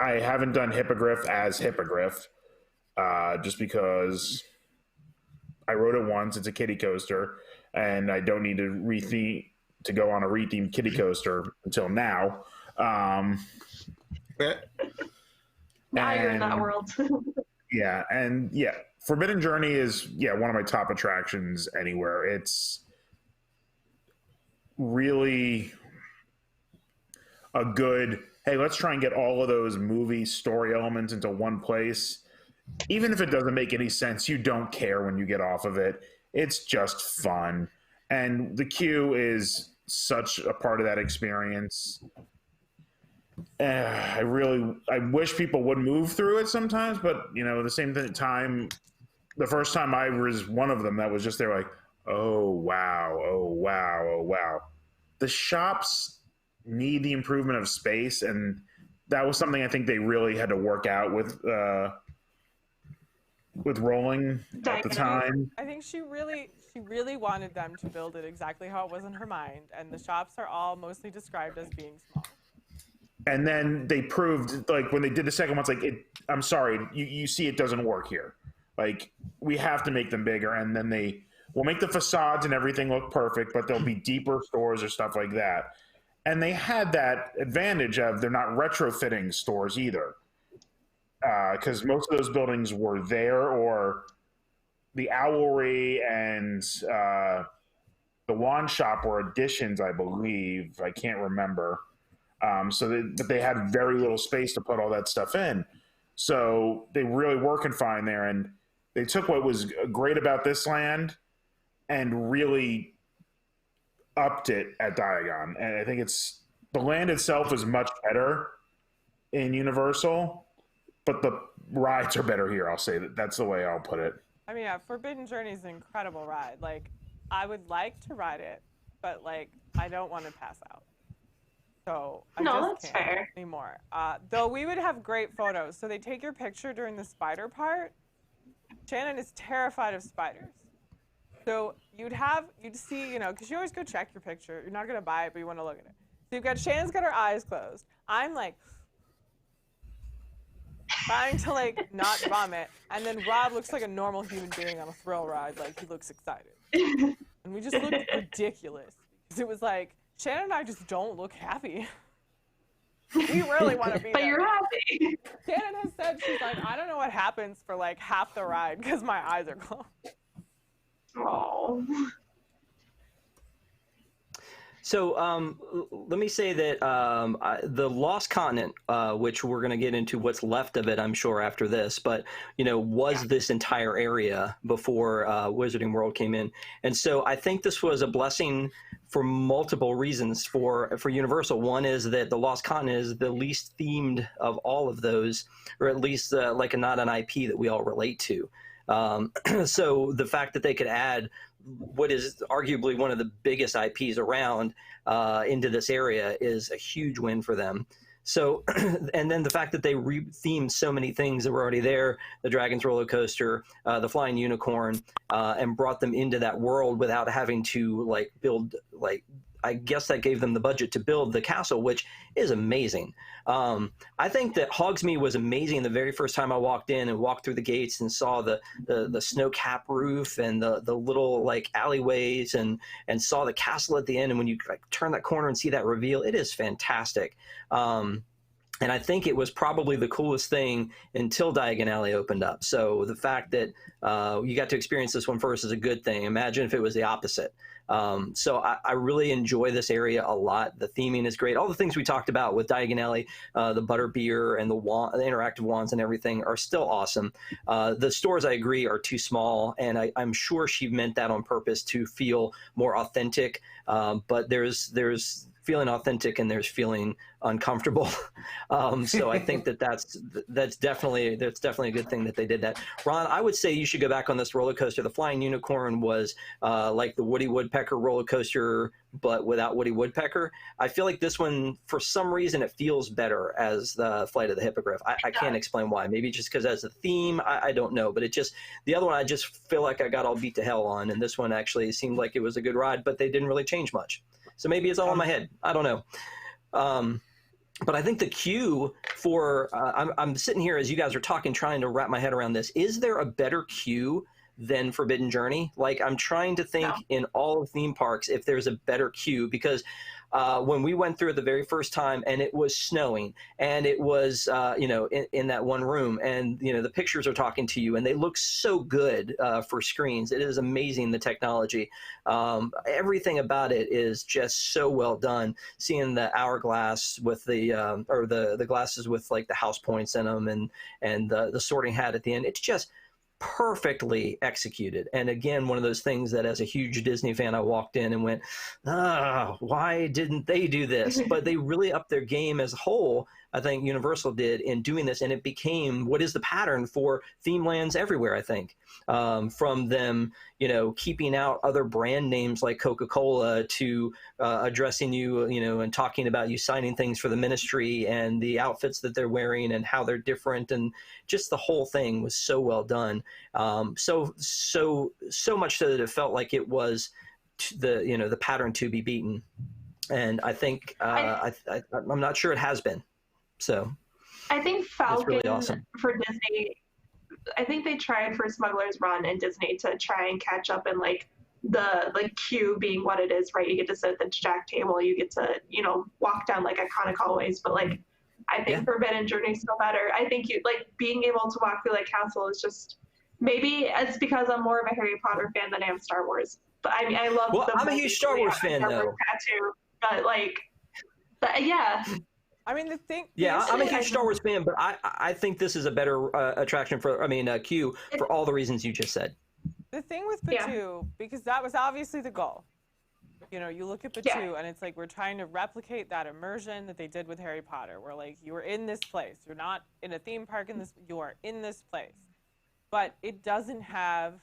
D: I haven't done Hippogriff as Hippogriff, just because I rode it once. It's a kiddie coaster, and I don't need to go on a rethemed kiddie coaster until now.
A: Now you're in that world.
D: Yeah, Forbidden Journey is one of my top attractions anywhere. It's really a good, hey, let's try and get all of those movie story elements into one place. Even if it doesn't make any sense, you don't care when you get off of it. It's just fun. And the queue is such a part of that experience. I wish people would move through it sometimes, but at the same time, the first time I was one of them that was just there like, oh wow. The shops need the improvement of space, and that was something I think they really had to work out with Rowling at the time.
B: I think she really wanted them to build it exactly how it was in her mind, and the shops are all mostly described as being small.
D: And then they proved, like, when they did the second one, it's like, I'm sorry, you see it doesn't work here. Like, we have to make them bigger, and then they will make the facades and everything look perfect, but there'll be deeper stores or stuff like that. And they had that advantage of they're not retrofitting stores either. Because most of those buildings were there, or the Owlery and the Wand Shop were additions, I believe. I can't remember. But they had very little space to put all that stuff in. So they really were confined there, and they took what was great about this land and really upped it at Diagon. And I think the land itself is much better in Universal, but the rides are better here. I'll say that's the way I'll put it.
B: I mean, Forbidden Journey is an incredible ride. Like, I would like to ride it, but I don't want to pass out. So I just can't
A: fair.
B: Anymore. Though we would have great photos. So they take your picture during the spider part. Shannon is terrified of spiders. So you'd see, because you always go check your picture. You're not going to buy it, but you want to look at it. So Shannon's got her eyes closed. I'm trying to not vomit. And then Rob looks like a normal human being on a thrill ride. He looks excited. And we just looked ridiculous. Because it was Shannon and I just don't look happy. We really want to be there.
A: But you're happy.
B: Shannon has said, she's I don't know what happens for half the ride because my eyes are closed.
A: Oh.
C: So let me say that the Lost Continent, which we're going to get into what's left of it, I'm sure, after this, but, was this entire area before Wizarding World came in. And so I think this was a blessing for multiple reasons for Universal. One is that the Lost Continent is the least themed of all of those, or at least not an IP that we all relate to. So the fact that they could add what is arguably one of the biggest IPs around into this area is a huge win for them. So, and then the fact that they re-themed so many things that were already there, the Dragon's Roller Coaster, the Flying Unicorn, and brought them into that world without having to build, I guess that gave them the budget to build the castle, which is amazing. I think that Hogsmeade was amazing the very first time I walked in and walked through the gates and saw the snow-capped roof and the little alleyways and saw the castle at the end. And when you turn that corner and see that reveal, it is fantastic. And I think it was probably the coolest thing until Diagon Alley opened up. So the fact that you got to experience this one first is a good thing. Imagine if it was the opposite. So I really enjoy this area a lot. The theming is great. All the things we talked about with Diagon Alley, the butterbeer and the interactive wands and everything are still awesome. The stores, I agree, are too small, and I'm sure she meant that on purpose to feel more authentic. But there's feeling authentic and there's feeling uncomfortable. So I think that's definitely a good thing that they did that. Ron, I would say you should go back on this roller coaster. The Flying Unicorn was like the Woody Woodpecker roller coaster, but without Woody Woodpecker. I feel like this one, for some reason, it feels better as the Flight of the Hippogriff. I can't explain why. Maybe just because as a theme, I don't know. But the other one, I just feel like I got all beat to hell on, and this one actually seemed like it was a good ride, but they didn't really change much. So maybe it's all in my head. I don't know. But I think the queue for I'm sitting here as you guys are talking, trying to wrap my head around this. Is there a better queue than Forbidden Journey? Like, I'm trying to think in all of theme parks if there's a better queue, because when we went through it the very first time and it was snowing and it was in that one room, and the pictures are talking to you and they look so good for screens. It is amazing, the technology. Everything about it is just so well done. Seeing the hourglass with the glasses with like the house points in them, and the sorting hat at the end, it's just perfectly executed. And again, one of those things that as a huge Disney fan, I walked in and went, why didn't they do this? But they really upped their game as a whole. I think Universal did in doing this, and it became what is the pattern for theme lands everywhere, I think. From them, keeping out other brand names like Coca-Cola to addressing you, and talking about you signing things for the ministry and the outfits that they're wearing and how they're different, and just the whole thing was so well done. So much so that it felt like it was the pattern to be beaten. And I think I'm not sure it has been. So
A: I think Falcon
C: really awesome.
A: For Disney, I think they tried for Smuggler's Run and Disney to try and catch up in like the queue being what it is, right? You get to sit at the Jack table, you get to, walk down like iconic hallways, but like I think Forbidden Journey is still better. I think you like being able to walk through like castle is just, maybe it's because I'm more of a Harry Potter fan than I am Star Wars. But I mean, I love.
C: Well, I'm a huge Star Wars fan though.
A: Tattoo, but like, yeah.
B: I mean, the thing.
C: Yeah, I'm a huge Star Wars fan, but I think this is a better attraction queue for all the reasons you just said.
B: The thing with Batuu, because that was obviously the goal. You look at Batuu, and it's like we're trying to replicate that immersion that they did with Harry Potter, where like you were in this place, you're not in a theme park you are in this place, but it doesn't have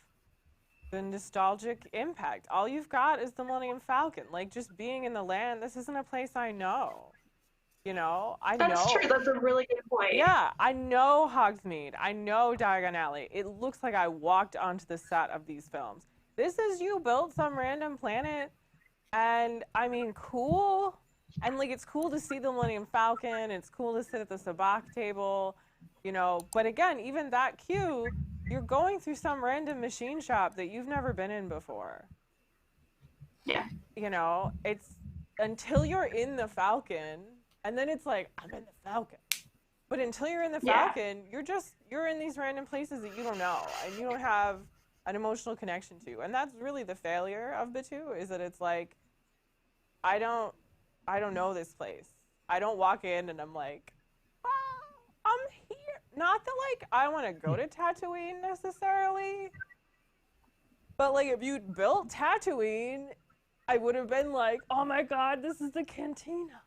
B: the nostalgic impact. All you've got is the Millennium Falcon. Like, just being in the land, this isn't a place I know.
A: That's true. That's a really good point.
B: Yeah, I know Hogsmeade. I know Diagon Alley. It looks like I walked onto the set of these films. This is you built some random planet, and I mean, cool. And like, it's cool to see the Millennium Falcon. It's cool to sit at the sabacc table, But again, even that queue, you're going through some random machine shop that you've never been in before.
A: Yeah.
B: It's until you're in the Falcon. And then it's like, I'm in the Falcon. But until you're in the Falcon, you're in these random places that you don't know and you don't have an emotional connection to. And that's really the failure of Batuu, is that it's like, I don't know this place. I don't walk in and I'm like, I'm here. Not that like I want to go to Tatooine necessarily. But like, if you'd built Tatooine, I would have been like, oh my God, this is the cantina.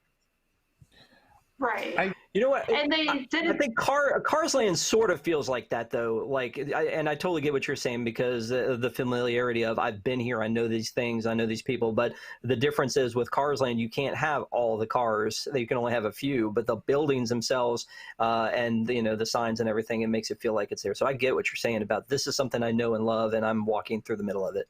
A: Right.
C: You know what?
A: And they did.
C: I think Cars Land sort of feels like that, though. Like, and I totally get what you're saying, because the familiarity of I've been here, I know these things, I know these people. But the difference is with Cars Land, you can't have all the cars; you can only have a few. But the buildings themselves, and the signs and everything, it makes it feel like it's there. So I get what you're saying about this is something I know and love, and I'm walking through the middle of it.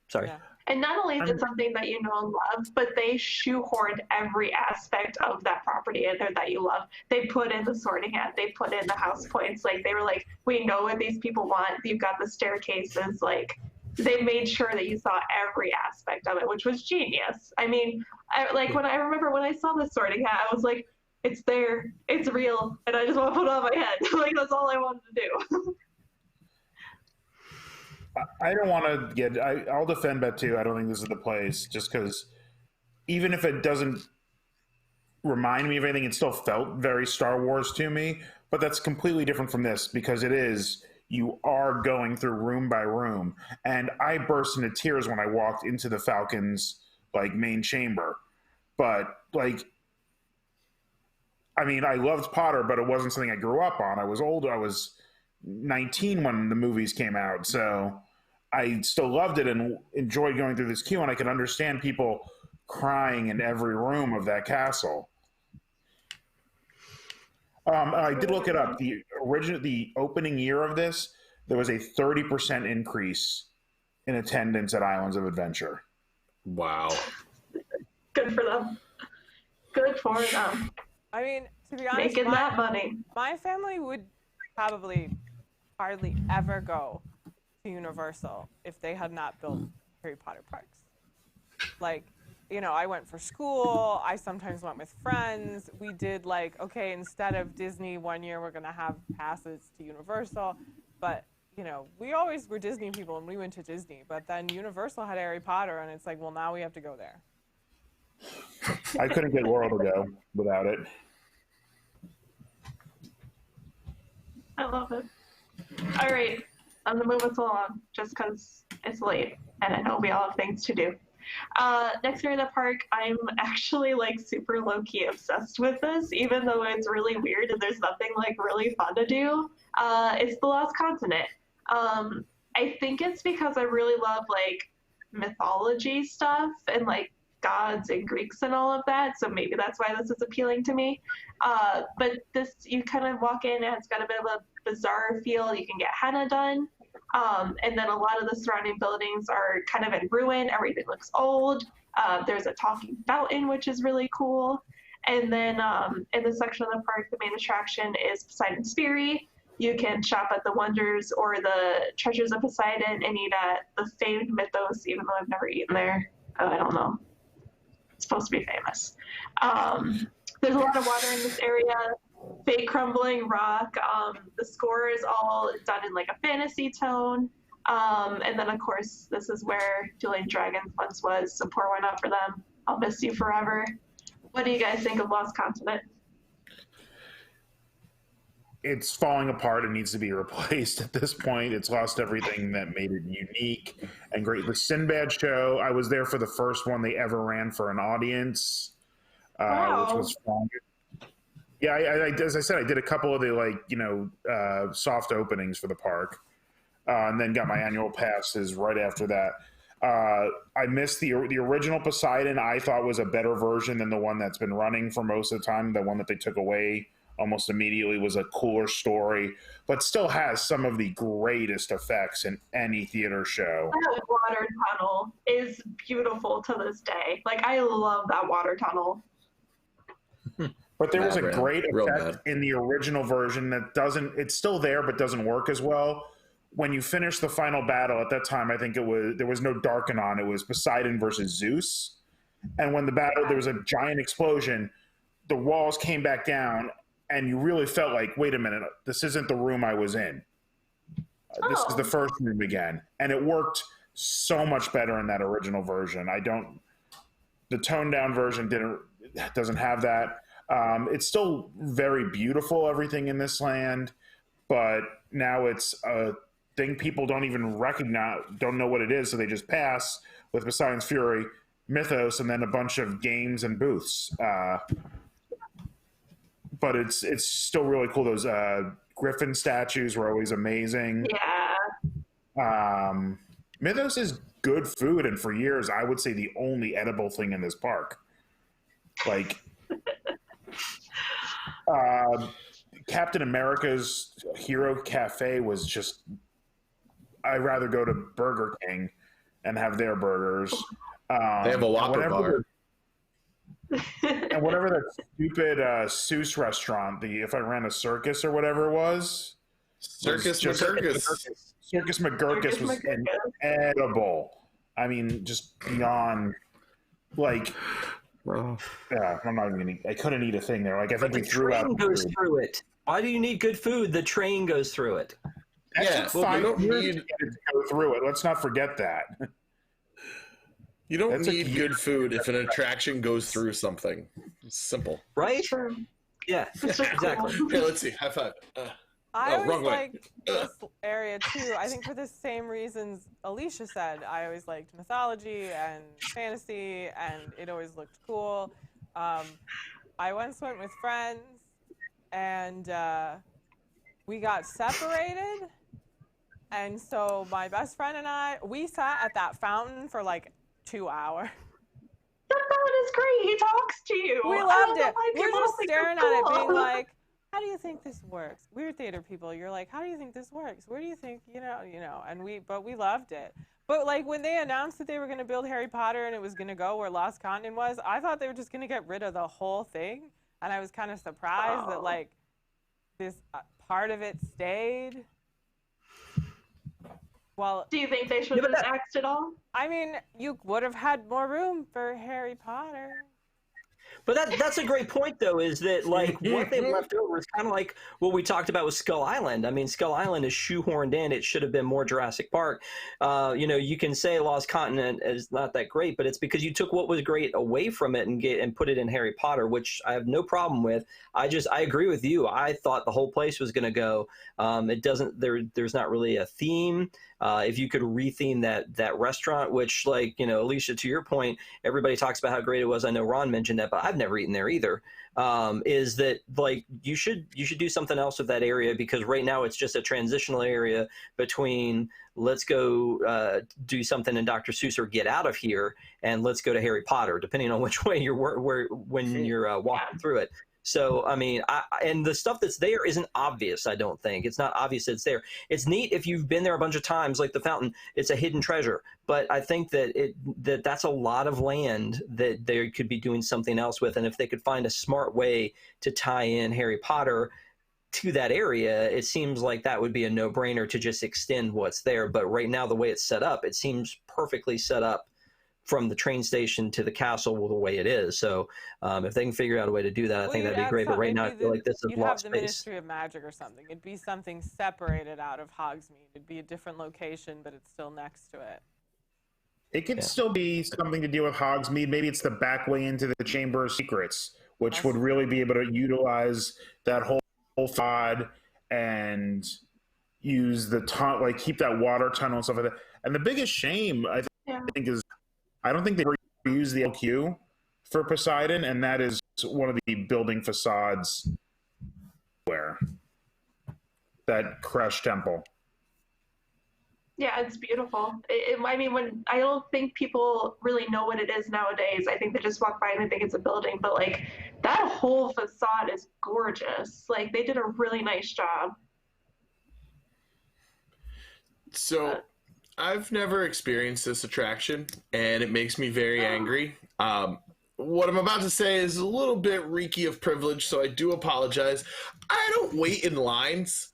C: Sorry.
B: Yeah.
A: And not only is it something that you know and love, but they shoehorned every aspect of that property in there that you love. They put in the sorting hat, they put in the house points. Like, they were like, we know what these people want. You've got the staircases. Like, they made sure that you saw every aspect of it, which was genius. I mean, when I saw the sorting hat, I was like, it's there, it's real, and I just want to put it on my head. Like, that's all I wanted to do.
D: I don't want to get. I'll defend Batuu. I don't think this is the place, just because even if it doesn't remind me of anything, it still felt very Star Wars to me. But that's completely different from this, because you are going through room by room, and I burst into tears when I walked into the Falcon's main chamber, But like, I mean, I loved Potter, but it wasn't something I grew up on. I was older. I was 19 when the movies came out, so I still loved it and enjoyed going through this queue. And I could understand people crying in every room of that castle. I did look it up. The opening year of this, there was a 30% increase in attendance at Islands of Adventure.
E: Wow.
A: Good for them. Good for them.
B: I mean, to be honest,
A: making that money.
B: My family would probably hardly ever go to Universal if they had not built Harry Potter parks. Like, you know, I went for school. I sometimes went with friends. We did like, okay, instead of Disney one year, we're going to have passes to Universal. But, you know, we always were Disney people and we went to Disney. But then Universal had Harry Potter and it's like, well, now we have to go there.
D: I couldn't get Laurel to go without it.
A: I love it. All right, I'm gonna move us along just because it's late and I know we all have things to do. Next year in the park, I'm actually like super low-key obsessed with this, even though it's really weird and there's nothing like really fun to do. It's the Lost Continent. I think it's because I really love like mythology stuff and like gods and Greeks and all of that, so maybe that's why this is appealing to me. But this, you kind of walk in and it's got a bit of a bizarre feel. You can get henna done, and then a lot of the surrounding buildings are kind of in ruin. Everything looks old. There's a talking fountain, which is really cool. And then in this section of the park, the main attraction is Poseidon's Fury. You can shop at the Wonders or the Treasures of Poseidon and eat at the famed Mythos, even though I've never eaten there. I don't know. It's supposed to be famous. There's a lot of water in this area, fake crumbling rock. The score is all done in like a fantasy tone. And then of course, this is where Dueling Dragons once was, so pour one out for them. I'll miss you forever. What do you guys think of Lost Continent?
D: It's falling apart. It needs to be replaced at this point. It's lost everything that made it unique and great. The Sinbad show, I was there for the first one they ever ran for an audience,
A: Wow.
D: which was fun. Yeah, I, as I said, I did a couple of the soft openings for the park, and then got my annual passes right after that. I missed the original Poseidon. I thought was a better version than the one that's been running for most of the time. The one that they took away almost immediately was a cooler story, but still has some of the greatest effects in any theater show.
A: That water tunnel is beautiful to this day. Like, I love that water tunnel.
D: But there was a great effect in the original version that it's still there, but doesn't work as well. When you finish the final battle at that time, I think there was no Darkanon. It was Poseidon versus Zeus. And when the battle, there was a giant explosion, the walls came back down, and you really felt like, wait a minute, this isn't the room I was in. This is the first room again. And it worked so much better in that original version. The toned down version doesn't have that. It's still very beautiful, everything in this land, but now it's a thing people don't even recognize, don't know what it is, so they just pass with Poseidon's Fury, Mythos, and then a bunch of games and booths. But it's still really cool. Those griffin statues were always amazing.
A: Yeah.
D: Mythos is good food, and for years, I would say the only edible thing in this park. Like, Captain America's Hero Cafe was just, I'd rather go to Burger King and have their burgers.
E: They have a Whopper bar.
D: And whatever that stupid Seuss restaurant, If I Ran a Circus or whatever it was.
E: Circus McGurkus.
D: Circus McGurkus was incredible. I mean, just beyond, like, yeah, I'm not even gonna. I couldn't eat a thing there. Like, I think we threw out.
C: The train goes through it. Why do you need good food? The train goes through it.
D: That took 5 years to go through it. Let's not forget that.
E: You don't need good food if an attraction goes through something. It's simple.
C: Right? Yeah, exactly.
E: Here, let's see. High five.
B: I always like this area too. I think for the same reasons Alicia said. I always liked mythology and fantasy, and it always looked cool. I once went with friends, and we got separated. And so my best friend and we sat at that fountain for like 2 hours.
A: That fountain is great. He talks to you.
B: We loved it. We're just staring at it, being like, how do you think this works? We're theater people. You're like, how do you think this works? Where do you think, and we loved it. But like when they announced that they were going to build Harry Potter and it was going to go where Lost Continent was, I thought they were just going to get rid of the whole thing. And I was kind of surprised that like this part of it stayed. Well,
A: do you think they should have been axed at all?
B: I mean, you would have had more room for Harry Potter.
C: But that's a great point, though, is that, like, what they've left over is kind of like what we talked about with Skull Island. I mean, Skull Island is shoehorned in. It should have been more Jurassic Park. You can say Lost Continent is not that great, but it's because you took what was great away from it and put it in Harry Potter, which I have no problem with. I agree with you. I thought the whole place was going to go. There's not really a theme. If you could retheme that restaurant, which, like, Alicia, to your point, everybody talks about how great it was. I know Ron mentioned that, but I've never eaten there either. Is that, like, you should do something else with that area, because right now it's just a transitional area between let's go do something in Dr. Seuss or get out of here, and let's go to Harry Potter, depending on which way you're when you're walking through it. So, I mean, and the stuff that's there isn't obvious, I don't think. It's not obvious it's there. It's neat if you've been there a bunch of times, like the fountain. It's a hidden treasure. But I think that's a lot of land that they could be doing something else with. And if they could find a smart way to tie in Harry Potter to that area, it seems like that would be a no-brainer to just extend what's there. But right now, the way it's set up, it seems perfectly set up from the train station to the castle the way it is. So if they can figure out a way to do that, I think that'd be great. But right now, I feel like this is
B: you'd
C: lost
B: have the
C: space.
B: Ministry of Magic or something. It'd be something separated out of Hogsmeade. It'd be a different location, but it's still next to it.
D: It could still be something to do with Hogsmeade. Maybe it's the back way into the Chamber of Secrets, which would really be able to utilize that whole facade and use the like keep that water tunnel and stuff like that. And the biggest shame, I think, is I don't think they reuse the LQ for Poseidon, and that is one of the building facades where that crushed temple.
A: Yeah, it's beautiful. I mean, I don't think people really know what it is nowadays. I think they just walk by and they think it's a building, but like that whole facade is gorgeous. Like they did a really nice job.
E: So I've never experienced this attraction, and it makes me very angry. What I'm about to say is a little bit reeky of privilege, so I do apologize. I don't wait in lines.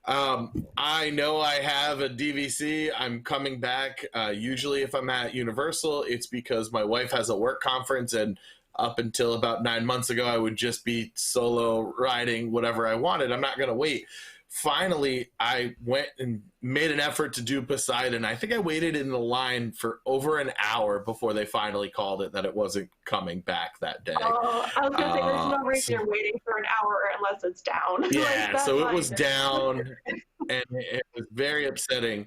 E: I know I have a DVC. I'm coming back. Usually if I'm at Universal, it's because my wife has a work conference, and up until about 9 months ago, I would just be solo riding whatever I wanted. I'm not going to wait. Finally, I went and made an effort to do Poseidon. I think I waited in the line for over an hour before they finally called it that it wasn't coming back that day.
A: Oh, I was going to say, there's no reason you're waiting for an hour unless it's down.
E: Yeah,
A: like,
E: so it was down, and it was very upsetting.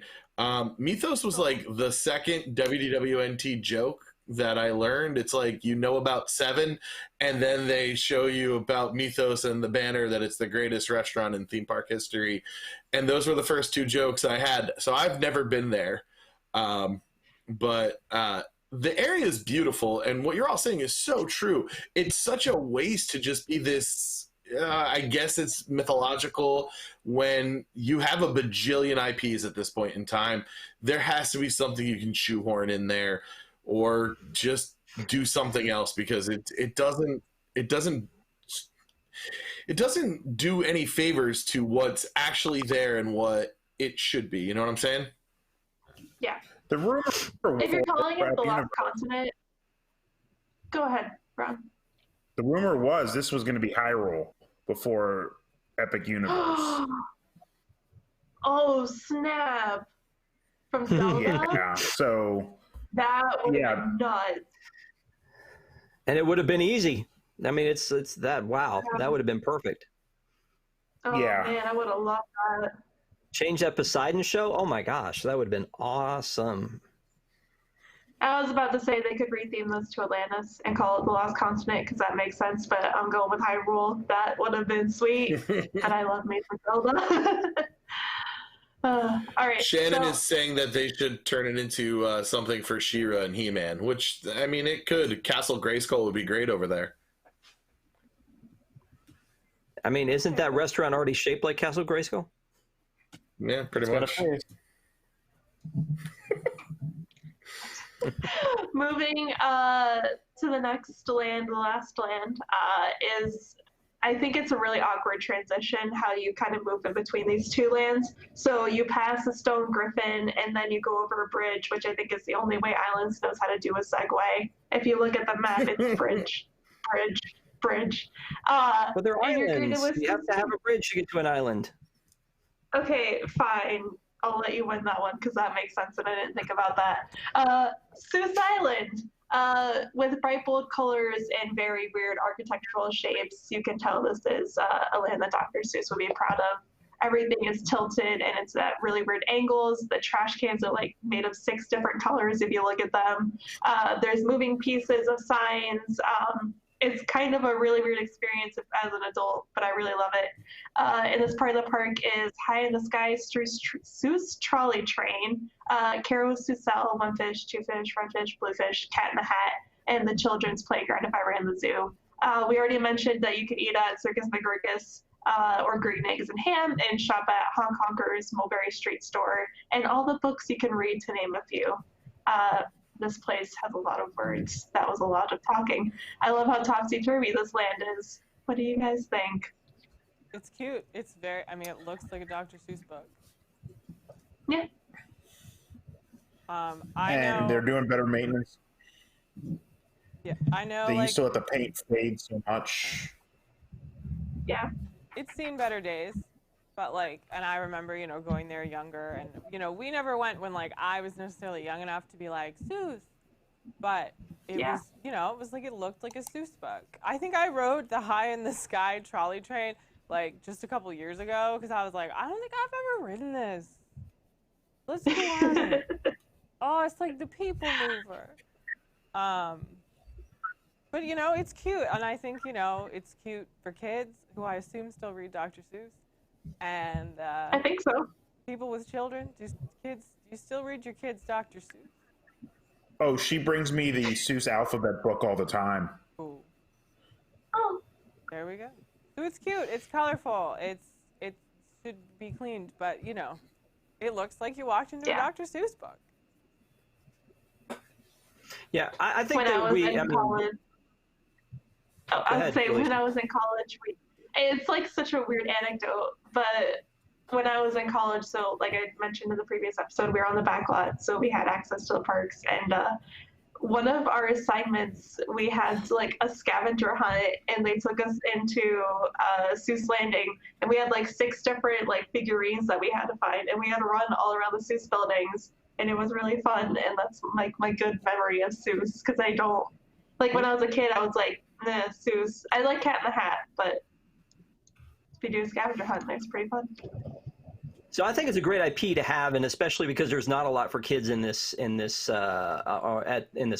E: Mythos was like the second WDWNT joke that I learned. It's like, about 7, and then they show you about Mythos and the banner that it's the greatest restaurant in theme park history. And those were the first 2 jokes I had. So I've never been there. But the area is beautiful. And what you're all saying is so true. It's such a waste to just be this, I guess it's mythological, when you have a bajillion IPs at this point in time. There has to be something you can shoehorn in there, or just do something else, because it doesn't do any favors to what's actually there and what it should be. You know what I'm saying?
A: Yeah.
D: The rumor,
A: if you're calling it the Lost Continent, go ahead, Ron.
D: The rumor was this was going to be Hyrule before Epic Universe.
A: Oh, snap. From Zelda?
D: Yeah, so
A: that would have been nuts.
C: And it would have been easy. I mean, it's that, wow, that would have been perfect.
A: Oh, man, I would have loved that.
C: Change that Poseidon show? Oh, my gosh, that would have been awesome.
A: I was about to say they could retheme this to Atlantis and call it the Lost Continent because that makes sense, but I'm going with Hyrule. That would have been sweet, and I love me some Zelda. All right.
E: Shannon is saying that they should turn it into something for She-Ra and He-Man, which, I mean, it could. Castle Grayskull would be great over there.
C: I mean, isn't that restaurant already shaped like Castle Grayskull?
E: Yeah, pretty much.
A: Moving to the next land, the last land, is, I think it's a really awkward transition how you kind of move in between these two lands. So you pass a stone griffin and then you go over a bridge, which I think is the only way Islands knows how to do a segue. If you look at the map, it's bridge, bridge, bridge.
C: But they're islands. You have to have a bridge to get to an island.
A: Okay, fine. I'll let you win that one because that makes sense and I didn't think about that. Seuss Island, with bright bold colors and very weird architectural shapes. You can tell this is a land that Dr. Seuss would be proud of. Everything is tilted and it's at really weird angles. The trash cans are like made of 6 different colors if you look at them. There's moving pieces of signs. It's kind of a really weird experience as an adult, but I really love it. And this part of the park is High in the Sky Seuss Trolley Train, Caro Seussel, One Fish, Two Fish, Red Fish, Blue Fish, Cat in the Hat, and the Children's Playground if I were in the zoo. We already mentioned that you could eat at Circus McGurkus or Green Eggs and Ham and shop at Hong Kong's Mulberry Street Store and all the books you can read to name a few. This place has a lot of words. That was a lot of talking. I love how topsy-turvy this land is. What do you guys think?
B: It's cute. It's very, I mean, it looks like a Dr. Seuss book.
A: Yeah.
B: I
D: know. And they're doing better maintenance.
B: Yeah, I know.
D: They used to let the paint fade so much.
A: Yeah.
B: It's seen better days. But like, and I remember, you know, going there younger and, you know, we never went when like I was necessarily young enough to be like, Seuss. But it was, you know, it was like, it looked like a Seuss book. I think I rode the High in the Sky trolley train like just a couple years ago because I was like, I don't think I've ever ridden this. Let's go on it. Oh, it's like the people mover. But, you know, it's cute. And I think, you know, it's cute for kids who I assume still read Dr. Seuss. And
A: I think so.
B: People with children, do you still read your kids Dr. Seuss?
D: Oh, she brings me the Seuss alphabet book all the time.
B: Ooh.
A: Oh.
B: There we go. So it's cute. It's colorful. It should be cleaned, but you know, it looks like you walked into a Dr. Seuss book.
C: Yeah, I think
A: when
C: that
A: I was in college. I would say when I was in college, it's like such a weird anecdote, but when I was in college, so like I mentioned in the previous episode, we were on the back lot, so we had access to the parks, and one of our assignments, we had like a scavenger hunt, and they took us into Seuss Landing, and we had like 6 different like figurines that we had to find, and we had to run all around the Seuss buildings, and it was really fun, and that's like my good memory of Seuss, because I don't, like when I was a kid, I was like, nah, Seuss. I like Cat in the Hat, but if you do a scavenger hunt, it's pretty fun.
C: So I think it's a great IP to have, and especially because there's not a lot for kids in this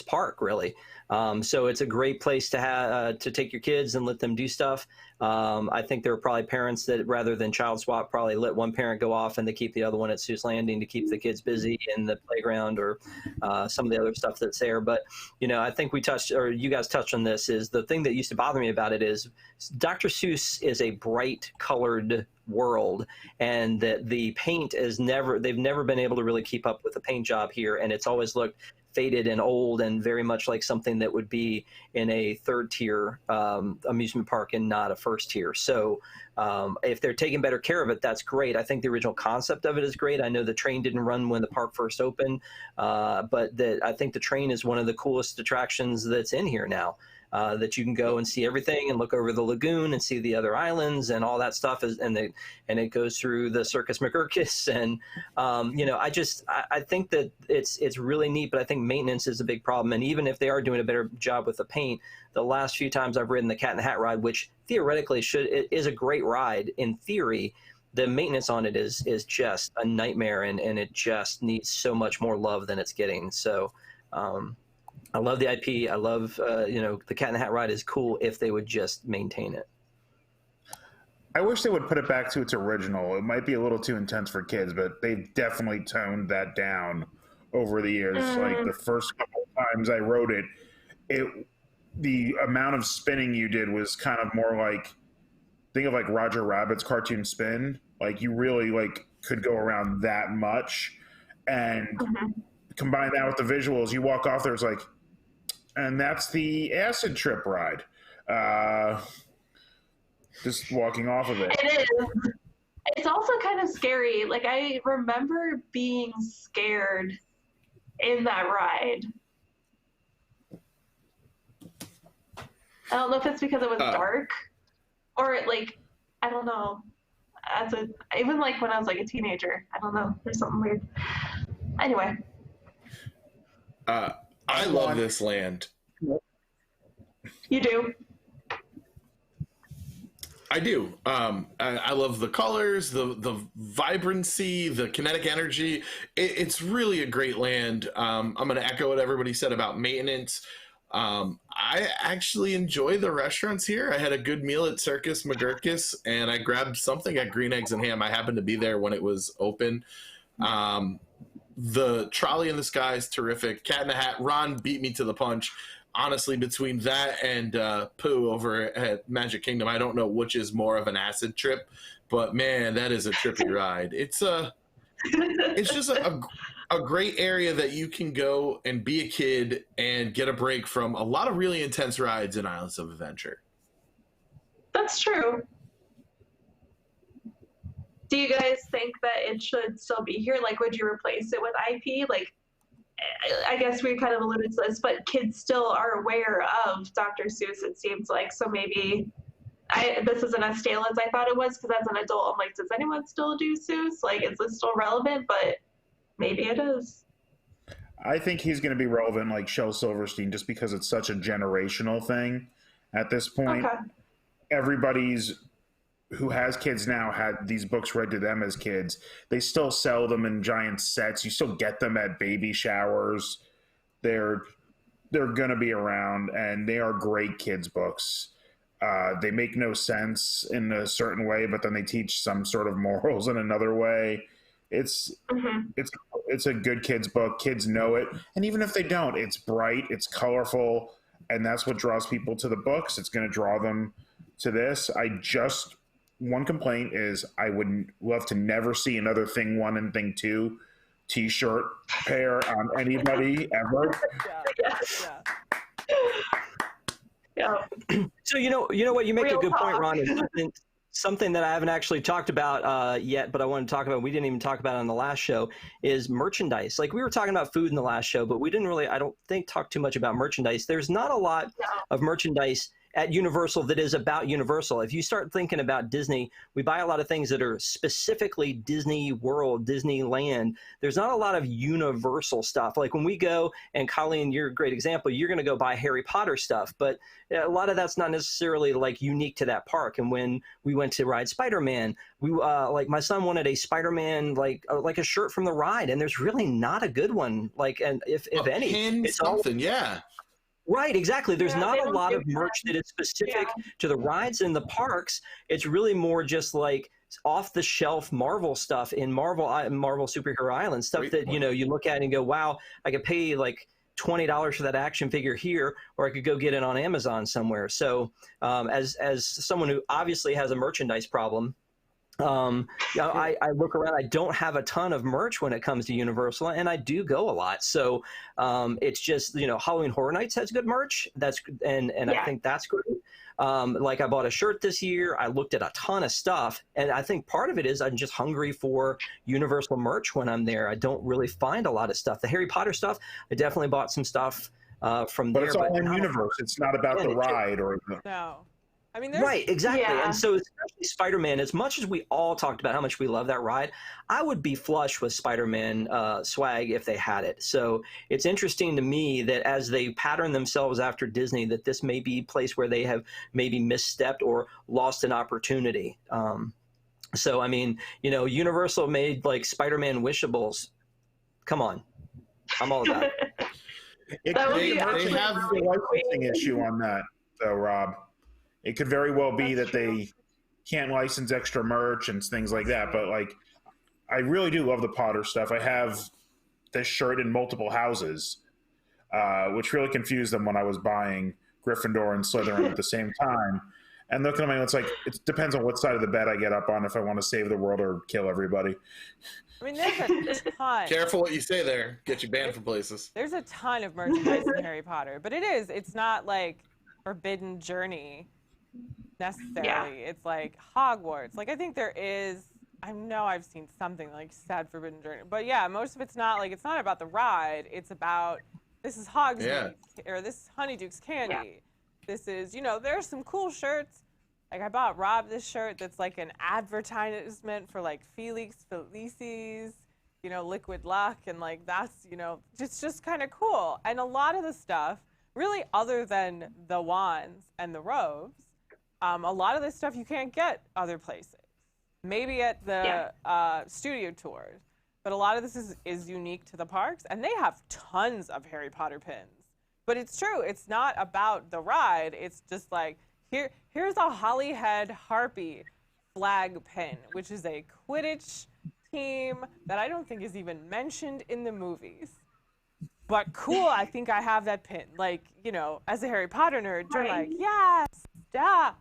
C: park, really. So it's a great place to have to take your kids and let them do stuff. I think there are probably parents that rather than child swap, probably let one parent go off and they keep the other one at Seuss Landing to keep the kids busy in the playground or some of the other stuff that's there. But you know, I think we touched, or you guys touched on this, is the thing that used to bother me about it is Dr. Seuss is a bright colored world, and that the paint is they've never been able to really keep up with the paint job here, and it's always looked faded and old and very much like something that would be in a 3rd tier amusement park and not a 1st tier. So if they're taking better care of it, that's great. I think the original concept of it is great. I know the train didn't run when the park first opened, but I think the train is one of the coolest attractions that's in here now. That you can go and see everything and look over the lagoon and see the other islands and all that stuff, and it goes through the Circus McGurkus, and you know, I think that it's really neat, but I think maintenance is a big problem. And even if they are doing a better job with the paint, the last few times I've ridden the Cat in the Hat ride, which theoretically it is a great ride in theory, the maintenance on it is just a nightmare, and it just needs so much more love than it's getting. So I love the IP. I love, the Cat in the Hat ride is cool if they would just maintain it.
D: I wish they would put it back to its original. It might be a little too intense for kids, but they've definitely toned that down over the years. Like the first couple of times I rode it, the amount of spinning you did was kind of more like, think of like Roger Rabbit's Cartoon Spin. Like you really like could go around that much, and combine that with the visuals. You walk off there, it's like, and that's the acid trip ride. Just walking off of it.
A: It is. It's also kind of scary. Like I remember being scared in that ride. I don't know if it's because it was dark or like, I don't know. Even like when I was like a teenager, I don't know. There's something weird. Anyway.
E: I love this land.
A: You do?
E: I do. I love the colors, the vibrancy, the kinetic energy. It's really a great land. I'm going to echo what everybody said about maintenance. I actually enjoy the restaurants here. I had a good meal at Circus McGurkus, and I grabbed something at Green Eggs and Ham. I happened to be there when it was open. The Trolley in the Sky is terrific. Cat in the Hat, Ron beat me to the punch. Honestly, between that and Pooh over at Magic Kingdom, I don't know which is more of an acid trip, but man, that is a trippy ride. It's just a great area that you can go and be a kid and get a break from a lot of really intense rides in Islands of Adventure.
A: That's true. Do you guys think that it should still be here? Like, would you replace it with IP? Like, I guess we kind of alluded to this, but kids still are aware of Dr. Seuss, it seems like. So maybe this isn't as stale as I thought it was, because as an adult, I'm like, does anyone still do Seuss? Like, is this still relevant? But maybe it is.
D: I think he's going to be relevant like Shel Silverstein, just because it's such a generational thing at this point.
A: Okay.
D: Everybody's who has kids now had these books read to them as kids. They still sell them in giant sets. You still get them at baby showers. They're going to be around, and they are great kids books. They make no sense in a certain way, but then they teach some sort of morals in another way. It's a good kids book. Kids know it. And even if they don't, it's bright, it's colorful, and that's what draws people to the books. It's going to draw them to this. One complaint is I would love to never see another Thing 1 and Thing 2 t-shirt pair on anybody ever.
A: Yeah.
C: So you know what, you make a good point, Ron. Is something that I haven't actually talked about yet, but I want to talk about. We didn't even talk about it on the last show. Is merchandise. Like we were talking about food in the last show, but we didn't really, I don't think, talk too much about merchandise. There's not a lot of merchandise at Universal that is about Universal. If you start thinking about Disney, we buy a lot of things that are specifically Disney World, Disneyland. There's not a lot of Universal stuff. Like when we go, and Colleen, you're a great example, you're going to go buy Harry Potter stuff, but a lot of that's not necessarily like unique to that park. And when we went to ride Spider-Man, we like my son wanted a Spider-Man like a shirt from the ride, and there's really not a good one. Like, and if any, it's
E: something, yeah.
C: Right, exactly. There's not a lot of merch that is specific to the rides in the parks. It's really more just like off-the-shelf Marvel stuff in Marvel Superhero Island, stuff that, you look at and go, wow, I could pay like $20 for that action figure here, or I could go get it on Amazon somewhere. So as someone who obviously has a merchandise problem, I look around. I don't have a ton of merch when it comes to Universal, and I do go a lot. So it's just, Halloween Horror Nights has good merch. I think that's great. Like I bought a shirt this year. I looked at a ton of stuff, and I think part of it is I'm just hungry for Universal merch when I'm there. I don't really find a lot of stuff. The Harry Potter stuff, I definitely bought some stuff from there.
D: But it's all in Universe. It's not about the ride or the...
B: No. I mean,
C: right, exactly. Yeah. And so especially Spider-Man, as much as we all talked about how much we love that ride, I would be flush with Spider-Man swag if they had it. So it's interesting to me that as they pattern themselves after Disney, that this may be a place where they have maybe misstepped or lost an opportunity. So, I mean, Universal made like Spider-Man wishables. Come on. I'm all about it.
D: It
A: That
D: could
A: would
D: be
A: be
D: a
A: actually really
D: licensing
A: great.
D: issue on that, though, Rob. It could very well be
A: That's
D: that
A: true.
D: they can't license extra merch and things like that. But like, I really do love the Potter stuff. I have this shirt in multiple houses, which really confused them when I was buying Gryffindor and Slytherin at the same time. And looking at me, it's like, it depends on what side of the bed I get up on if I want to save the world or kill everybody.
B: I mean, there's a ton.
E: Careful what you say there. Get you banned from places.
B: There's a ton of merchandise in Harry Potter, but it's not like Forbidden Journey necessarily. It's like Hogwarts. Like, I think there is, I know I've seen something like said Forbidden Journey, but yeah, most of it's not about the ride. It's about, this is Hogsmeade, or this is Honeyduke's Candy.
A: Yeah.
B: This is, there's some cool shirts. Like, I bought Rob this shirt that's like an advertisement for like Felix Felicis, Liquid Luck, and like that's, it's just kind of cool. And a lot of the stuff, really, other than the wands and the robes, a lot of this stuff you can't get other places. Maybe at the studio tours, but a lot of this is unique to the parks, and they have tons of Harry Potter pins. But it's true, it's not about the ride. It's just like, here's a Hollyhead Harpy flag pin, which is a Quidditch team that I don't think is even mentioned in the movies. But cool, I think I have that pin. Like, as a Harry Potter nerd, you're like, yes, duh.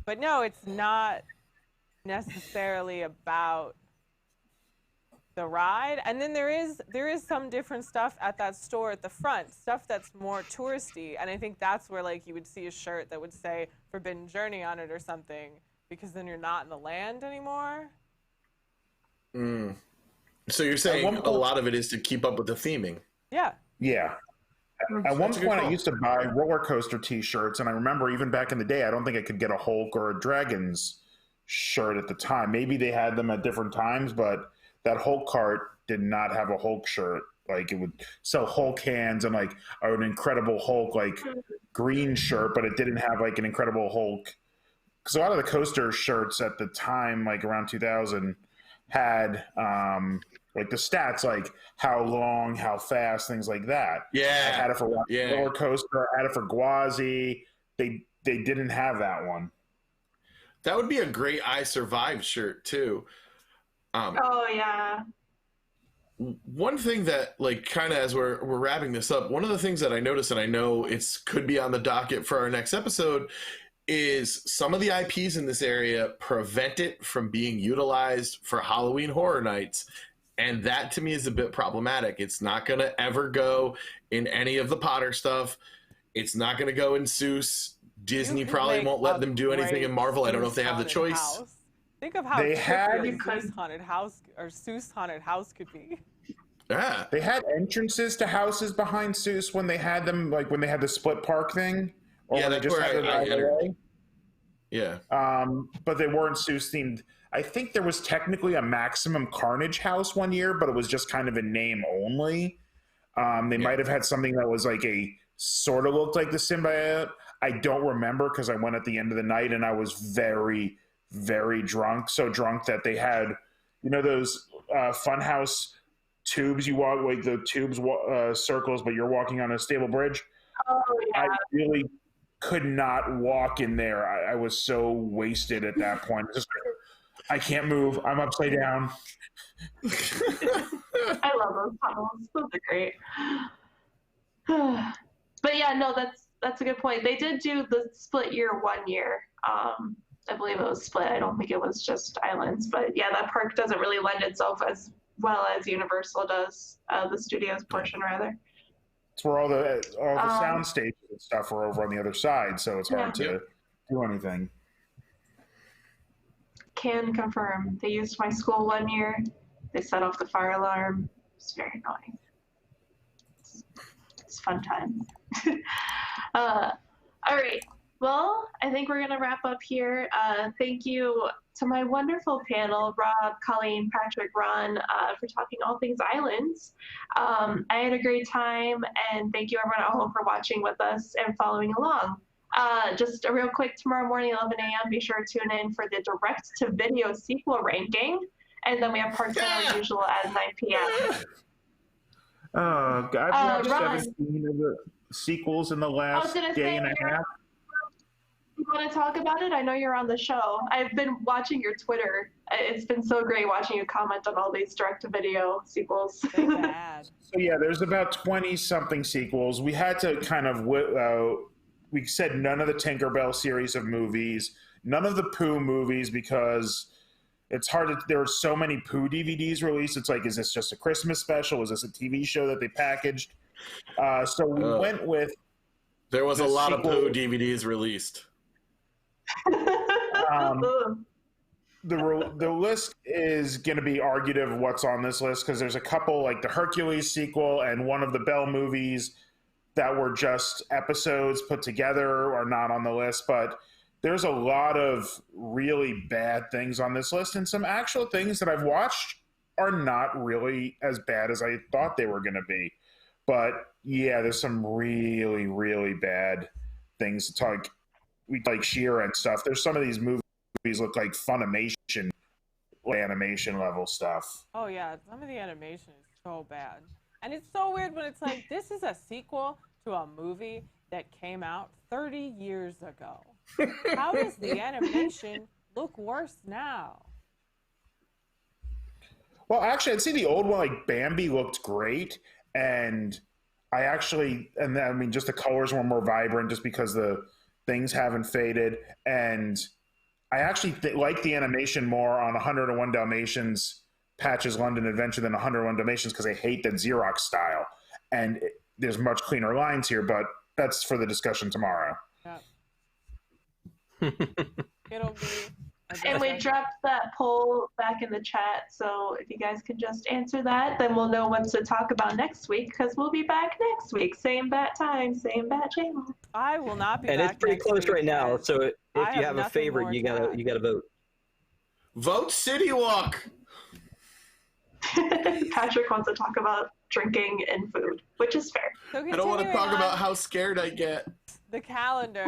B: But no, it's not necessarily about the ride. And then there is some different stuff at that store at the front, stuff that's more touristy. And I think that's where like you would see a shirt that would say Forbidden Journey on it or something, because then you're not in the land anymore.
E: So you're saying a lot of it is to keep up with the theming?
B: Yeah.
D: Yeah. At one point, I used to buy roller coaster T-shirts, and I remember even back in the day, I don't think I could get a Hulk or a Dragons shirt at the time. Maybe they had them at different times, but that Hulk cart did not have a Hulk shirt. Like, it would sell Hulk hands and like an Incredible Hulk like green shirt, but it didn't have like an Incredible Hulk. Because a lot of the coaster shirts at the time, like around 2000, had like the stats, like how long, how fast, things like that.
E: Yeah,
D: I had it for roller coaster. I had it for Gwazi. They didn't have that one.
E: That would be a great I Survived shirt too.
A: Oh yeah.
E: One thing that, like, kind of as we're wrapping this up, one of the things that I noticed, and I know it's could be on the docket for our next episode, is some of the IPs in this area prevent it from being utilized for Halloween Horror Nights. And that to me is a bit problematic. It's not going to ever go in any of the Potter stuff. It's not going to go in Seuss. Disney probably won't let them do anything in Marvel. I don't know if they have the choice.
B: House. Think of how Seuss haunted house or Seuss haunted house could be.
E: Yeah.
D: They had entrances to houses behind Seuss when they had them, like when they had the split park thing. Or
E: yeah,
D: they just had it right away.
E: Yeah.
D: But they weren't Seuss themed. I think there was technically a Maximum Carnage house one year, but it was just kind of a name only. They might have had something that was like a sort of looked like the symbiote. I don't remember because I went at the end of the night and I was very, very drunk. So drunk that they had, those Funhouse tubes you walk, like the tubes circles, but you're walking on a stable bridge.
A: Oh yeah.
D: I really could not walk in there. I was so wasted at that point. I can't move. I'm upside down.
A: I love those tunnels. Those are great. But yeah, no, that's a good point. They did do the split year one year. I believe it was split. I don't think it was just islands. But yeah, that park doesn't really lend itself as well as Universal does, the studios portion rather.
D: It's where all the sound stages and stuff are over on the other side, so it's hard to do anything.
A: Can confirm. They used my school one year. They set off the fire alarm. It's very annoying. It's fun time. All right. Well, I think we're going to wrap up here. Thank you to my wonderful panel, Rob, Colleen, Patrick, Ron, for talking all things islands. I had a great time, and thank you everyone at home for watching with us and following along. Just a real quick, tomorrow morning, 11 a.m., be sure to tune in for the direct-to-video sequel ranking, and then we have part 2 as usual at 9 p.m.
D: I've watched
A: Ron,
D: 17 of the sequels in the
A: I was
D: last
A: gonna
D: day
A: say,
D: and a half.
A: you want to talk about it? I know you're on the show. I've been watching your Twitter. It's been so great watching you comment on all these direct-to-video sequels.
B: They're bad.
D: So yeah, there's about 20-something sequels. We had to kind of we said none of the Tinkerbell series of movies, none of the Pooh movies, because it's hard to, there were so many Pooh DVDs released. It's like, is this just a Christmas special? Is this a TV show that they packaged? So we went with.
E: There was a lot
D: sequel.
E: of Pooh DVDs released.
D: The list is going to be arguable what's on this list, because there's a couple, like the Hercules sequel and one of the Belle movies that were just episodes put together are not on the list. But there's a lot of really bad things on this list, and some actual things that I've watched are not really as bad as I thought they were going to be. But yeah, there's some really, really bad things to talk. We like She-Ra and stuff. There's some of these movies look like Funimation animation level stuff.
B: Oh yeah, some of the animation is so bad. And it's so weird when it's like, this is a sequel to a movie that came out 30 years ago. How does the animation look worse now?
D: Well, actually, I'd say the old one, like Bambi, looked great. And I mean, just the colors were more vibrant just because the things haven't faded. And I actually like the animation more on 101 Dalmatians Patch's London Adventure than 101 Dalmatians, because I hate that Xerox style. And there's much cleaner lines here, but that's for the discussion tomorrow.
B: Yeah. It'll be.
A: And we dropped that poll back in the chat, so if you guys could just answer that, then we'll know what to talk about next week, because we'll be back next week. Same bat time, same bat channel.
B: I will not be
C: and
B: back
C: it's pretty
B: next
C: close
B: week,
C: right now, so if you have a
B: nothing
C: favorite,
B: more
C: you
B: to
C: gotta
B: add.
C: vote.
E: Vote City Walk.
A: Patrick wants to talk about drinking and food, which is fair.
B: So
E: I don't want to talk about how scared I get.
B: The calendar.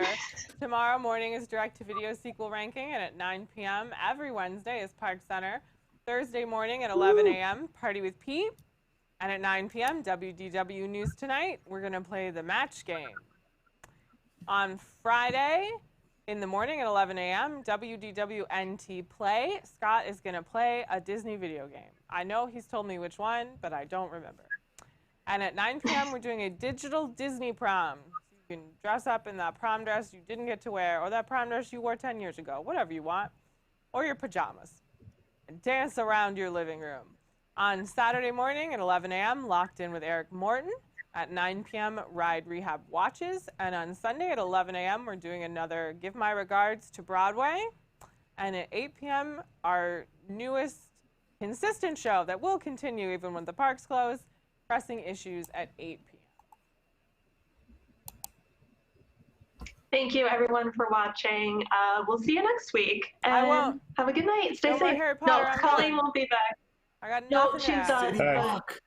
B: Tomorrow morning is direct-to-video sequel ranking, and at 9 p.m. every Wednesday is Park Center. Thursday morning at 11 a.m., Party with Pete. And at 9 p.m., WDW News Tonight. We're going to play the match game. On Friday in the morning at 11 a.m., WDW NT Play. Scott is going to play a Disney video game. I know he's told me which one, but I don't remember. And at 9 p.m., we're doing a digital Disney prom. You can dress up in that prom dress you didn't get to wear, or that prom dress you wore 10 years ago, whatever you want, or your pajamas, and dance around your living room. On Saturday morning at 11 a.m., Locked In with Eric Morton. At 9 p.m., Ride Rehab Watches. And on Sunday at 11 a.m., we're doing another Give My Regards to Broadway. And at 8 p.m., our newest consistent show that will continue even when the parks close, Pressing Issues at 8 p.m.
A: Thank you, everyone, for watching. We'll see you next week. And
B: I won't.
A: Have a good night. Stay
B: No more
A: safe.
B: Harry
A: No,
B: Potter, I'm
A: Colleen
B: done.
A: won't be back.
B: I got
A: No,
B: nothing to
A: she's
B: add.
A: done.
E: City
A: but
E: Walk.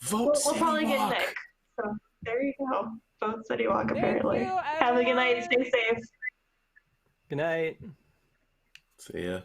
E: Vote
A: We'll
E: City
A: probably
E: Walk.
A: get Nick. So there you go. Vote City Walk,
B: Thank
A: apparently.
B: you,
A: Have a good night.
B: everyone.
A: Stay safe.
C: Good night.
E: See ya.